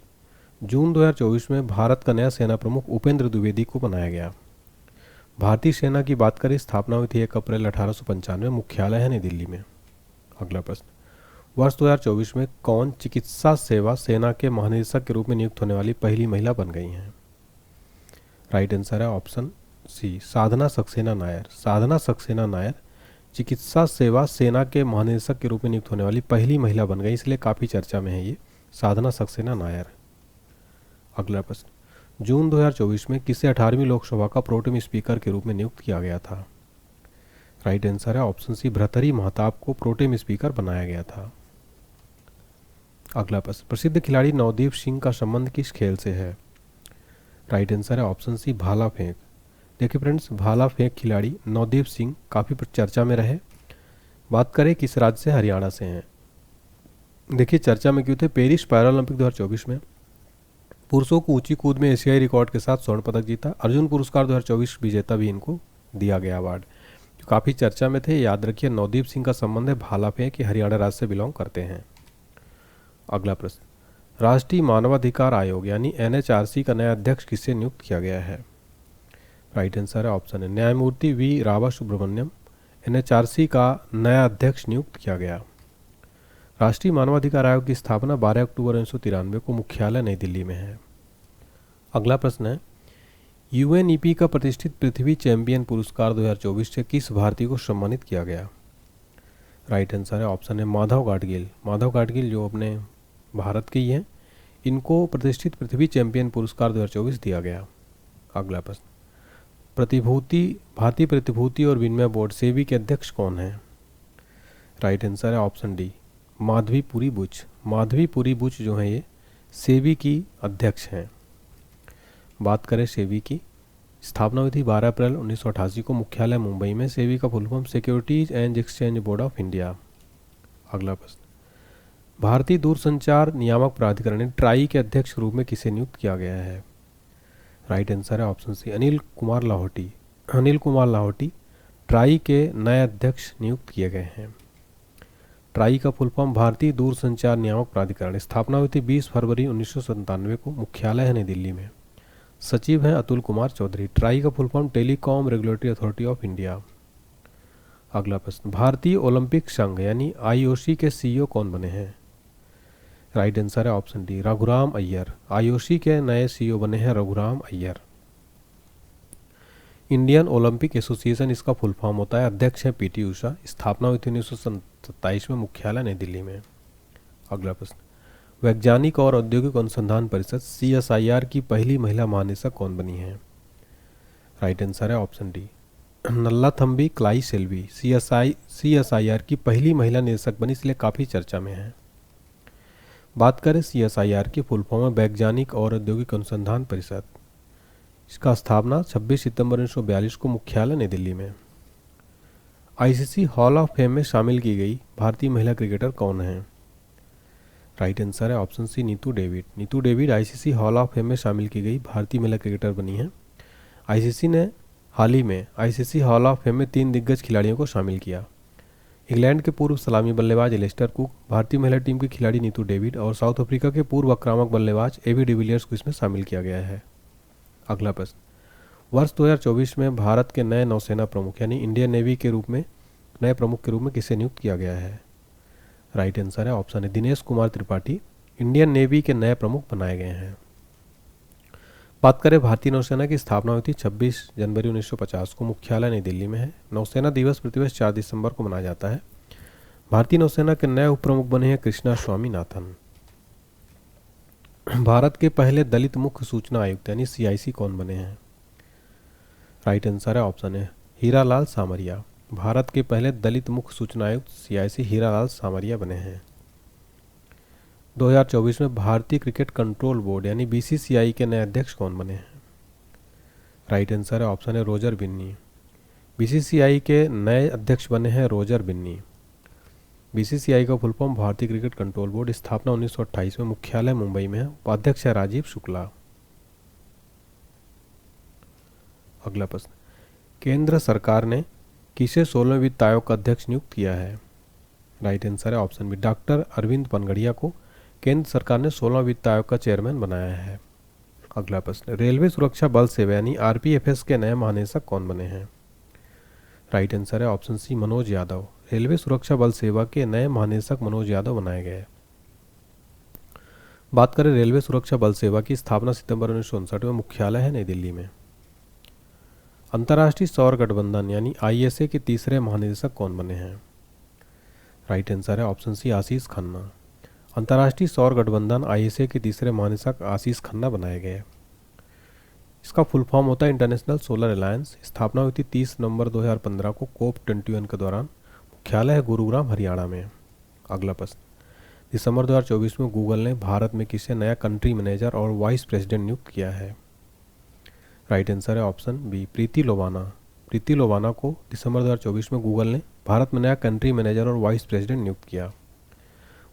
जून 2024 में भारत का नया सेना प्रमुख उपेंद्र द्विवेदी को बनाया गया। भारतीय सेना की बात करें, स्थापना हुई थी 1 अप्रैल 1895, मुख्यालय है नई दिल्ली में। अगला प्रश्न, वर्ष 2024 में कौन चिकित्सा सेवा सेना के महानिदेशक के रूप में नियुक्त होने वाली पहली महिला बन गई हैं? राइट आंसर है ऑप्शन सी साधना सक्सेना नायर। साधना सक्सेना नायर चिकित्सा सेवा सेना के महानिदेशक के रूप में नियुक्त होने वाली पहली महिला बन गई, इसलिए काफ़ी चर्चा में है ये साधना सक्सेना नायर। अगला प्रश्न, जून 2024 में किसे 18वीं लोकसभा का प्रोटेम स्पीकर के रूप में नियुक्त किया गया था? राइट आंसर है ऑप्शन सी भर्तृहरि महताब को प्रोटेम स्पीकर बनाया गया था। अगला प्रश्न, प्रसिद्ध खिलाड़ी नवदीप सिंह का संबंध किस खेल से है? राइट आंसर है ऑप्शन सी भाला फेंक। देखिए फ्रेंड्स, भाला फेंक खिलाड़ी नवदीप सिंह काफ़ी चर्चा में रहे। बात करें किस राज्य से? हरियाणा से हैं। देखिए चर्चा में क्यों थे, पेरिस पैरालंपिक 2024 में पुरुषों को ऊंची कूद में एशियाई रिकॉर्ड के साथ स्वर्ण पदक जीता। अर्जुन पुरस्कार 2024 विजेता भी इनको दिया गया अवार्ड, जो काफ़ी चर्चा में थे। याद रखिए नवदीप सिंह का संबंध है भाला फेंक, हरियाणा राज्य से बिलोंग करते हैं। अगला प्रश्न, राष्ट्रीय मानवाधिकार आयोग यानी एनएचआरसी का नया अध्यक्ष किसे नियुक्त किया गया है? राइट आंसर है ऑप्शन है न्यायमूर्ति वी रावा सुब्रमण्यम। एनएचआरसी का नया अध्यक्ष नियुक्त किया गया। राष्ट्रीय मानवाधिकार आयोग की स्थापना 12 अक्टूबर 1993 को, मुख्यालय नई दिल्ली में है। अगला प्रश्न है, यूएनईपी का प्रतिष्ठित पृथ्वी चैंपियन पुरस्कार 2024 से किस भारतीय को सम्मानित किया गया? राइट आंसर है ऑप्शन है माधव गाडगिल। माधव गाडगिल जो अपने भारत के ही हैं, इनको प्रतिष्ठित पृथ्वी चैंपियन पुरस्कार 2024 दिया गया। अगला प्रश्न, भारतीय प्रतिभूति और विनिमय बोर्ड सेबी के अध्यक्ष कौन हैं? राइट आंसर है ऑप्शन डी माधवीपुरी बुच। माधवीपुरी बुच जो है ये सेबी की अध्यक्ष हैं। बात करें सेबी की, स्थापना हुई थी 12 अप्रैल 1988 को, मुख्यालय मुंबई में। सेबी का full form securities and exchange board of India. अगला प्रश्न, भारतीय दूरसंचार नियामक प्राधिकरण ट्राई के अध्यक्ष के रूप में किसे नियुक्त किया गया है? राइट आंसर है option C Anil Kumar Lahoti. Anil Kumar Lahoti TRAI के नए अध्यक्ष नियुक्त किए गए हैं। ट्राई का फुल फॉर्म भारतीय दूरसंचार नियामक प्राधिकरण। स्थापना हुई थी 20 फरवरी 1997 को, मुख्यालय है नई दिल्ली में। सचिव हैं अतुल कुमार चौधरी। ट्राई का full form telecom regulatory authority of India. अगला प्रश्न, भारतीय ओलंपिक संघ यानी आईओसी के सीईओ कौन बने हैं? राइट आंसर है option D Raghuram Iyer. IOC के नए सीईओ बने हैं Raghuram Iyer. Indian Olympic association इसका फुल फॉर्म होता है। अध्यक्ष हैं पीटी उषा। स्थापना हुई थी 1927 में, मुख्यालय नई दिल्ली में। अगला प्रश्न, वैज्ञानिक और औद्योगिक अनुसंधान परिषद सीएसआईआर की पहली महिला महानिदेशक कौन बनी है? राइट आंसर है option D Nallathambi क्लाई Selvi. CSIR की पहली महिला निदेशक बनी, इसलिए काफ़ी चर्चा में है। बात करें सीएसआईआर की फुल फॉर्म है वैज्ञानिक और औद्योगिक अनुसंधान परिषद। इसका स्थापना 26 सितंबर 1942 को, मुख्यालय नई दिल्ली में। आईसीसी हॉल ऑफ फेम में शामिल की गई भारतीय महिला क्रिकेटर कौन है? राइट आंसर है option C Neetu David. Neetu David ICC hall of fame में शामिल की गई भारतीय महिला क्रिकेटर बनी है। आईसीसी ने हाल ही में आईसीसी हॉल ऑफ फेम में 3 दिग्गज खिलाड़ियों को शामिल किया। इंग्लैंड के पूर्व सलामी बल्लेबाज एलिस्टर कुक, भारतीय महिला टीम की खिलाड़ी नीतू डेविड और साउथ अफ्रीका के पूर्व आक्रामक बल्लेबाज एबी डिविलियर्स को इसमें शामिल किया गया है। अगला प्रश्न, वर्ष 2024 में भारत के नए नौसेना प्रमुख यानी इंडियन नेवी के रूप में नए प्रमुख के रूप में किसे नियुक्त किया गया है? राइट आंसर है ऑप्शन है दिनेश कुमार त्रिपाठी इंडियन नेवी के नए प्रमुख बनाए गए हैं। बात करें भारतीय नौसेना की स्थापना हुई थी 26 जनवरी 1950 को, मुख्यालय नई दिल्ली में है। नौसेना दिवस प्रतिवर्ष 4 दिसंबर को मनाया जाता है। भारतीय नौसेना के नए उप प्रमुख बने हैं कृष्णा स्वामीनाथन। भारत के पहले दलित मुख्य सूचना आयुक्त यानी सीआईसी कौन बने हैं? राइट आंसर है ऑप्शन है हीरालाल सामरिया। भारत के पहले दलित मुख्य सूचना आयुक्त सीआईसी हीरालाल सामरिया बने हैं। 2024 में भारतीय क्रिकेट कंट्रोल बोर्ड यानी बीसीसीआई के नए अध्यक्ष कौन बने हैं? राइट आंसर है ऑप्शन है रोजर बिन्नी। बीसीसीआई के नए अध्यक्ष बने हैं रोजर बिन्नी। बीसीसीआई का फुल फॉर्म भारतीय क्रिकेट कंट्रोल बोर्ड, स्थापना 1928 में, मुख्यालय मुंबई में है, उपाध्यक्ष है राजीव शुक्ला। अगला प्रश्न, केंद्र सरकार ने किसे 16वें वित्त आयोग का अध्यक्ष नियुक्त किया है? राइट आंसर है option B doctor Arvind Panagariya को केंद्र सरकार ने 16वां वित्त आयोग का चेयरमैन बनाया है। अगला प्रश्न, रेलवे सुरक्षा बल सेवा यानी आरपीएफएस के नए महानिदेशक कौन बने हैं? राइट आंसर है option C Manoj Yadav. Railway सुरक्षा बल सेवा के नए महानिदेशक मनोज यादव बनाए गए। बात करें रेलवे सुरक्षा बल सेवा की, स्थापना सितंबर 1959 में, मुख्यालय है नई दिल्ली में। अंतर्राष्ट्रीय सौर गठबंधन यानी आईएसए के तीसरे महानिदेशक कौन बने हैं? राइट आंसर है ऑप्शन सी आशीष खन्ना। अंतर्राष्ट्रीय सौर गठबंधन आईएसए के तीसरे महानिदेशक आशीष खन्ना बनाए गए। इसका फुल फॉर्म होता है इंटरनेशनल सोलर अलायंस। स्थापना हुई थी 30 नवंबर 2015 को COP21 के दौरान। मुख्यालय है गुरुग्राम हरियाणा में। अगला प्रश्न, दिसंबर 2024 में गूगल ने भारत में किसे नया कंट्री मैनेजर और वाइस प्रेसिडेंट नियुक्त किया है? राइट आंसर है ऑप्शन बी प्रीति लोवाना। प्रीति लोवाना को दिसंबर 2024 में गूगल ने भारत में नया कंट्री मैनेजर और वाइस प्रेसिडेंट नियुक्त किया।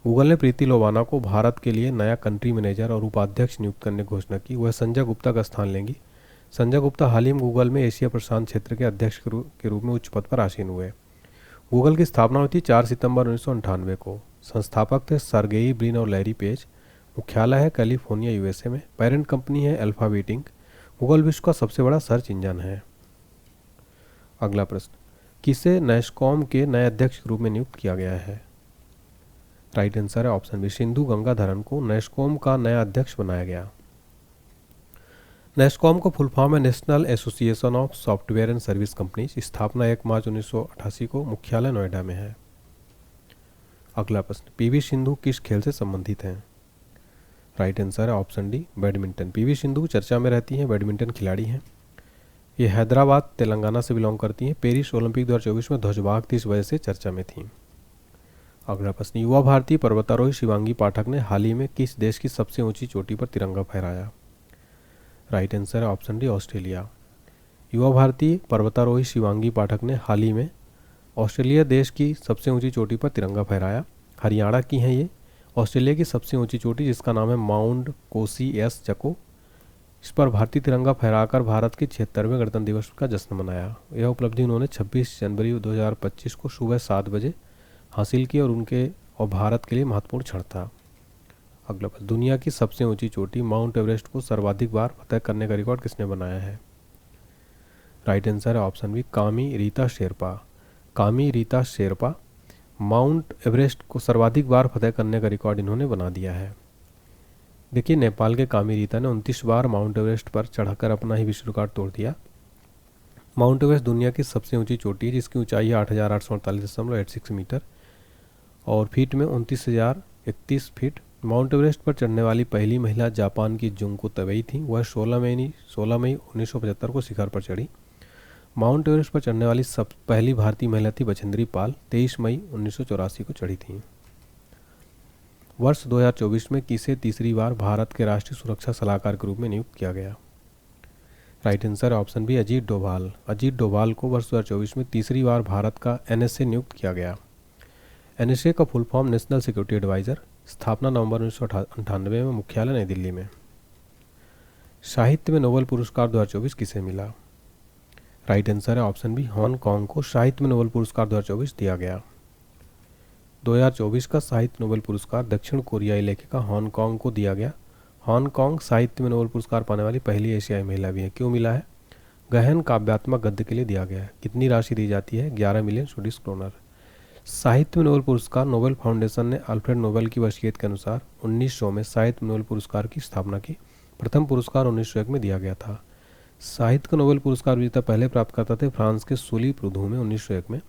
गूगल ने प्रीति लोवाना को भारत के लिए नया कंट्री मैनेजर और उपाध्यक्ष नियुक्त करने की घोषणा की। वह संजय गुप्ता का स्थान लेंगी। संजय गुप्ता हाल ही में गूगल में एशिया प्रशांत क्षेत्र के अध्यक्ष के रूप में उच्च पद पर आसीन हुए। गूगल की स्थापना हुई थी 4 सितंबर 1998 को। संस्थापक थे सर्गेई ब्रिन और लैरी पेज। मुख्यालय है कैलिफोर्निया यूएसए में। पेरेंट कंपनी है अल्फाबेट इंक। गूगल विश्व का सबसे बड़ा सर्च इंजन है। अगला प्रश्न, किसे नैस्कॉम के नए अध्यक्ष के रूप में नियुक्त किया गया है? राइट आंसर है ऑप्शन बी सिंधु गंगाधरन को नैस्कॉम का नया अध्यक्ष बनाया गया। नैस्कॉम का फुल फॉर्म है national association of software and service companies. स्थापना 1 मार्च 1988 को, मुख्यालय नोएडा में है। अगला प्रश्न, पीवी सिंधु किस खेल से संबंधित हैं? राइट आंसर है option D badminton. PV Sindhu चर्चा में रहती हैं, बैडमिंटन खिलाड़ी हैं। ये हैदराबाद तेलंगाना से बिलोंग करती हैं। पेरिस ओलंपिक 2024 में ध्वजवाहक थी, इस वजह से चर्चा में थी। अगला प्रश्न, युवा भारतीय पर्वतारोही शिवांगी पाठक ने हाल ही में किस देश की सबसे ऊंची चोटी पर तिरंगा फहराया? राइट आंसर है ऑप्शन डी ऑस्ट्रेलिया। युवा भारतीय पर्वतारोही शिवांगी पाठक ने हाल ही में ऑस्ट्रेलिया देश की सबसे ऊंची चोटी पर तिरंगा फहराया। हरियाणा की हैं ये। ऑस्ट्रेलिया की सबसे ऊंची चोटी, जिसका नाम है माउंट कोसी एस जको, इस पर भारतीय तिरंगा फहराकर भारत के 76वें गणतंत्र दिवस का जश्न मनाया। यह उपलब्धि उन्होंने 26 जनवरी 2025 को सुबह 7 बजे हासिल की और भारत के लिए महत्वपूर्ण क्षण था। अगला प्रश्न, दुनिया की सबसे ऊंची चोटी माउंट एवरेस्ट को सर्वाधिक बार फतह करने का रिकॉर्ड किसने बनाया है? राइट आंसर है ऑप्शन बी कामी रीता शेरपा। कामी रीता शेरपा माउंट एवरेस्ट को सर्वाधिक बार फतह करने का रिकॉर्ड इन्होंने बना दिया है। देखिए, नेपाल के कामी रीता ने 29 बार माउंट एवरेस्ट पर चढ़कर अपना ही विश्व रिकॉर्ड तोड़ दिया। माउंट एवरेस्ट दुनिया की सबसे ऊंची चोटी है, जिसकी ऊंचाई है 8,848.86 मीटर और फीट में 29,031 फीट। माउंट एवरेस्ट पर चढ़ने वाली पहली महिला जापान की जुंको तबेई थी। वह 16 मई 1975 को शिखर पर चढ़ी। माउंट एवरेस्ट पर चढ़ने वाली पहली भारतीय महिला थी बछेंद्री पाल, 23 मई 1984 को चढ़ी थी। वर्ष 2024 में किसे तीसरी बार भारत के राष्ट्रीय सुरक्षा सलाहकार के रूप में नियुक्त किया गया? Right answer option B Ajit Doval. Ajit Doval को वर्ष 2024 में तीसरी बार भारत का एनएसए नियुक्त किया गया। एनएसए का full form national security adviser. स्थापना नवंबर 1998 में, मुख्यालय नई दिल्ली में। साहित्य में नोबेल पुरस्कार 2024 किसे मिला? राइट आंसर है ऑप्शन बी हांगकांग को साहित्य में नोबेल पुरस्कार 2024 दिया गया। 2024 का साहित्य नोबेल पुरस्कार दक्षिण कोरियाई लेखिका हांगकांग को दिया गया। हांगकांग साहित्य में नोबेल पुरस्कार पाने वाली पहली एशियाई महिला भी है। क्यों मिला है? गहन काव्यात्मक गद्य के लिए दिया गया है। कितनी राशि दी जाती है? 11 मिलियन स्वीडिश क्रोनर। साहित्य में नोबेल पुरस्कार नोबेल फाउंडेशन ने अल्फ्रेड नोबेल की वसीयत के अनुसार 1900 में साहित्य में नोबेल पुरस्कार की स्थापना की। प्रथम पुरस्कार 1901 में दिया गया था। साहित्य का नोबेल पुरस्कार विजेता पहले प्राप्तकर्ता थे फ्रांस के सूली प्रुधु में 1901 में।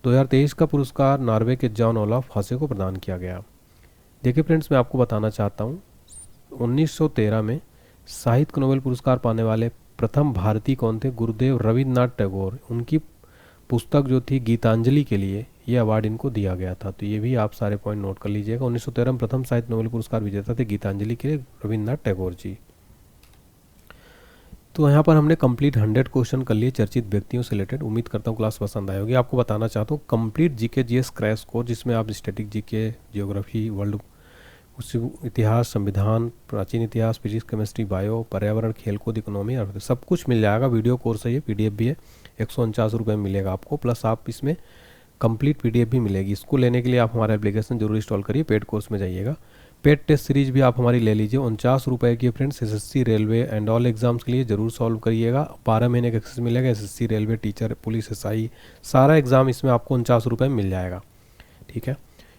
2023 का पुरस्कार नॉर्वे के जॉन ओलाफ हसे को प्रदान किया गया। देखिए फ्रेंड्स, मैं आपको बताना चाहता हूँ 1913 में साहित्य का नोबेल पुरस्कार पाने वाले प्रथम भारतीय कौन थे? गुरुदेव रविन्द्रनाथ टैगोर। उनकी पुस्तक जो थी गीतांजलि के लिए ये अवार्ड इनको दिया गया था। तो ये भी आप सारे पॉइंट नोट कर लीजिएगा। 1913 में प्रथम साहित्य नोबेल पुरस्कार विजेता थे गीतांजलि के लिए रविन्द्रनाथ टैगोर जी। तो यहाँ पर हमने कंप्लीट 100 क्वेश्चन कर लिए चर्चित व्यक्तियों से रिलेटेड। उम्मीद करता हूँ क्लास पसंद आई होगी। आपको बताना चाहता हूँ complete GK GS crash course, जिसमें आप स्टैटिक जीके, जियोग्राफी, वर्ल्ड उसी इतिहास, संविधान, प्राचीन इतिहास, फिजिक्स, केमिस्ट्री, बायो, पर्यावरण, खेलकूद, इकोनॉमी और सब कुछ मिल जाएगा। वीडियो कोर्स है ये, पीडीएफ भी है। 149 रुपये में मिलेगा आपको, प्लस आप इसमें कंप्लीट पीडीएफ भी मिलेगी। इसको लेने के लिए आप हमारा एप्लीकेशन जरूर इंस्टॉल करिए। पेड कोर्स में जाइएगा। पेड टेस्ट सीरीज भी आप हमारी ले लीजिए। 49 रुपये की friends. SSC, railway and all exams के लिए जरूर सॉल्व करिएगा। 12 महीने का एक्सेस मिलेगा। SSC, railway, teacher, police, SI, सारा एग्जाम इसमें आपको 49 रुपये में मिल जाएगा। ठीक है।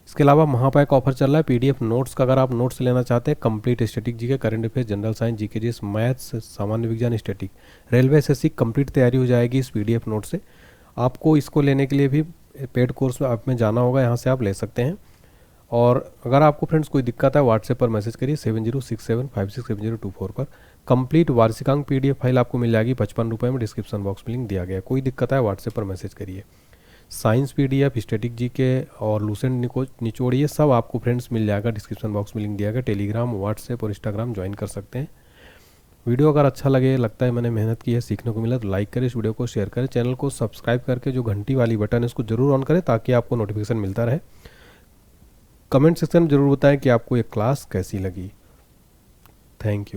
इसके अलावा महापैक ऑफर चल रहा है। पीडीएफ नोट्स का अगर आप नोट्स लेना चाहते हैं, complete static GK, current affairs, general science, GK GS, maths, सामान्य विज्ञान, स्टैटिक, रेलवे, एसएससी कंप्लीट तैयारी हो जाएगी इस पीडीएफ नोट से। आपको इसको लेने के लिए भी पेड कोर्स में आप में जाना होगा, यहाँ से आप ले सकते हैं। और अगर आपको फ्रेंड्स कोई दिक्कत है, व्हाट्सएप पर मैसेज करिए 7067567024 पर। कंप्लीट वार्षिकांक पीडीएफ फाइल आपको मिल जाएगी 55 रुपये में। डिस्क्रिप्शन बॉक्स में लिंक दिया गया है। कोई दिक्कत है व्हाट्सएप पर मैसेज करिए। साइंस पीडीएफ, स्टैटिक जीके और लूसेंट निचोड़, ये सब आपको फ्रेंड्स मिल जाएगा। डिस्क्रिप्शन बॉक्स में लिंक दिया गया। टेलीग्राम, व्हाट्सएप और इंस्टाग्राम ज्वाइन कर सकते हैं। वीडियो अगर अच्छा लगे, लगता है मैंने मेहनत की है, सीखने को मिला, तो लाइक करें, इस वीडियो को शेयर करें, चैनल को सब्सक्राइब करके जो घंटी वाली बटन है उसको जरूर ऑन करें ताकि आपको नोटिफिकेशन मिलता रहे। कमेंट सेक्शन में जरूर बताएं कि आपको ये क्लास कैसी लगी। Thank you.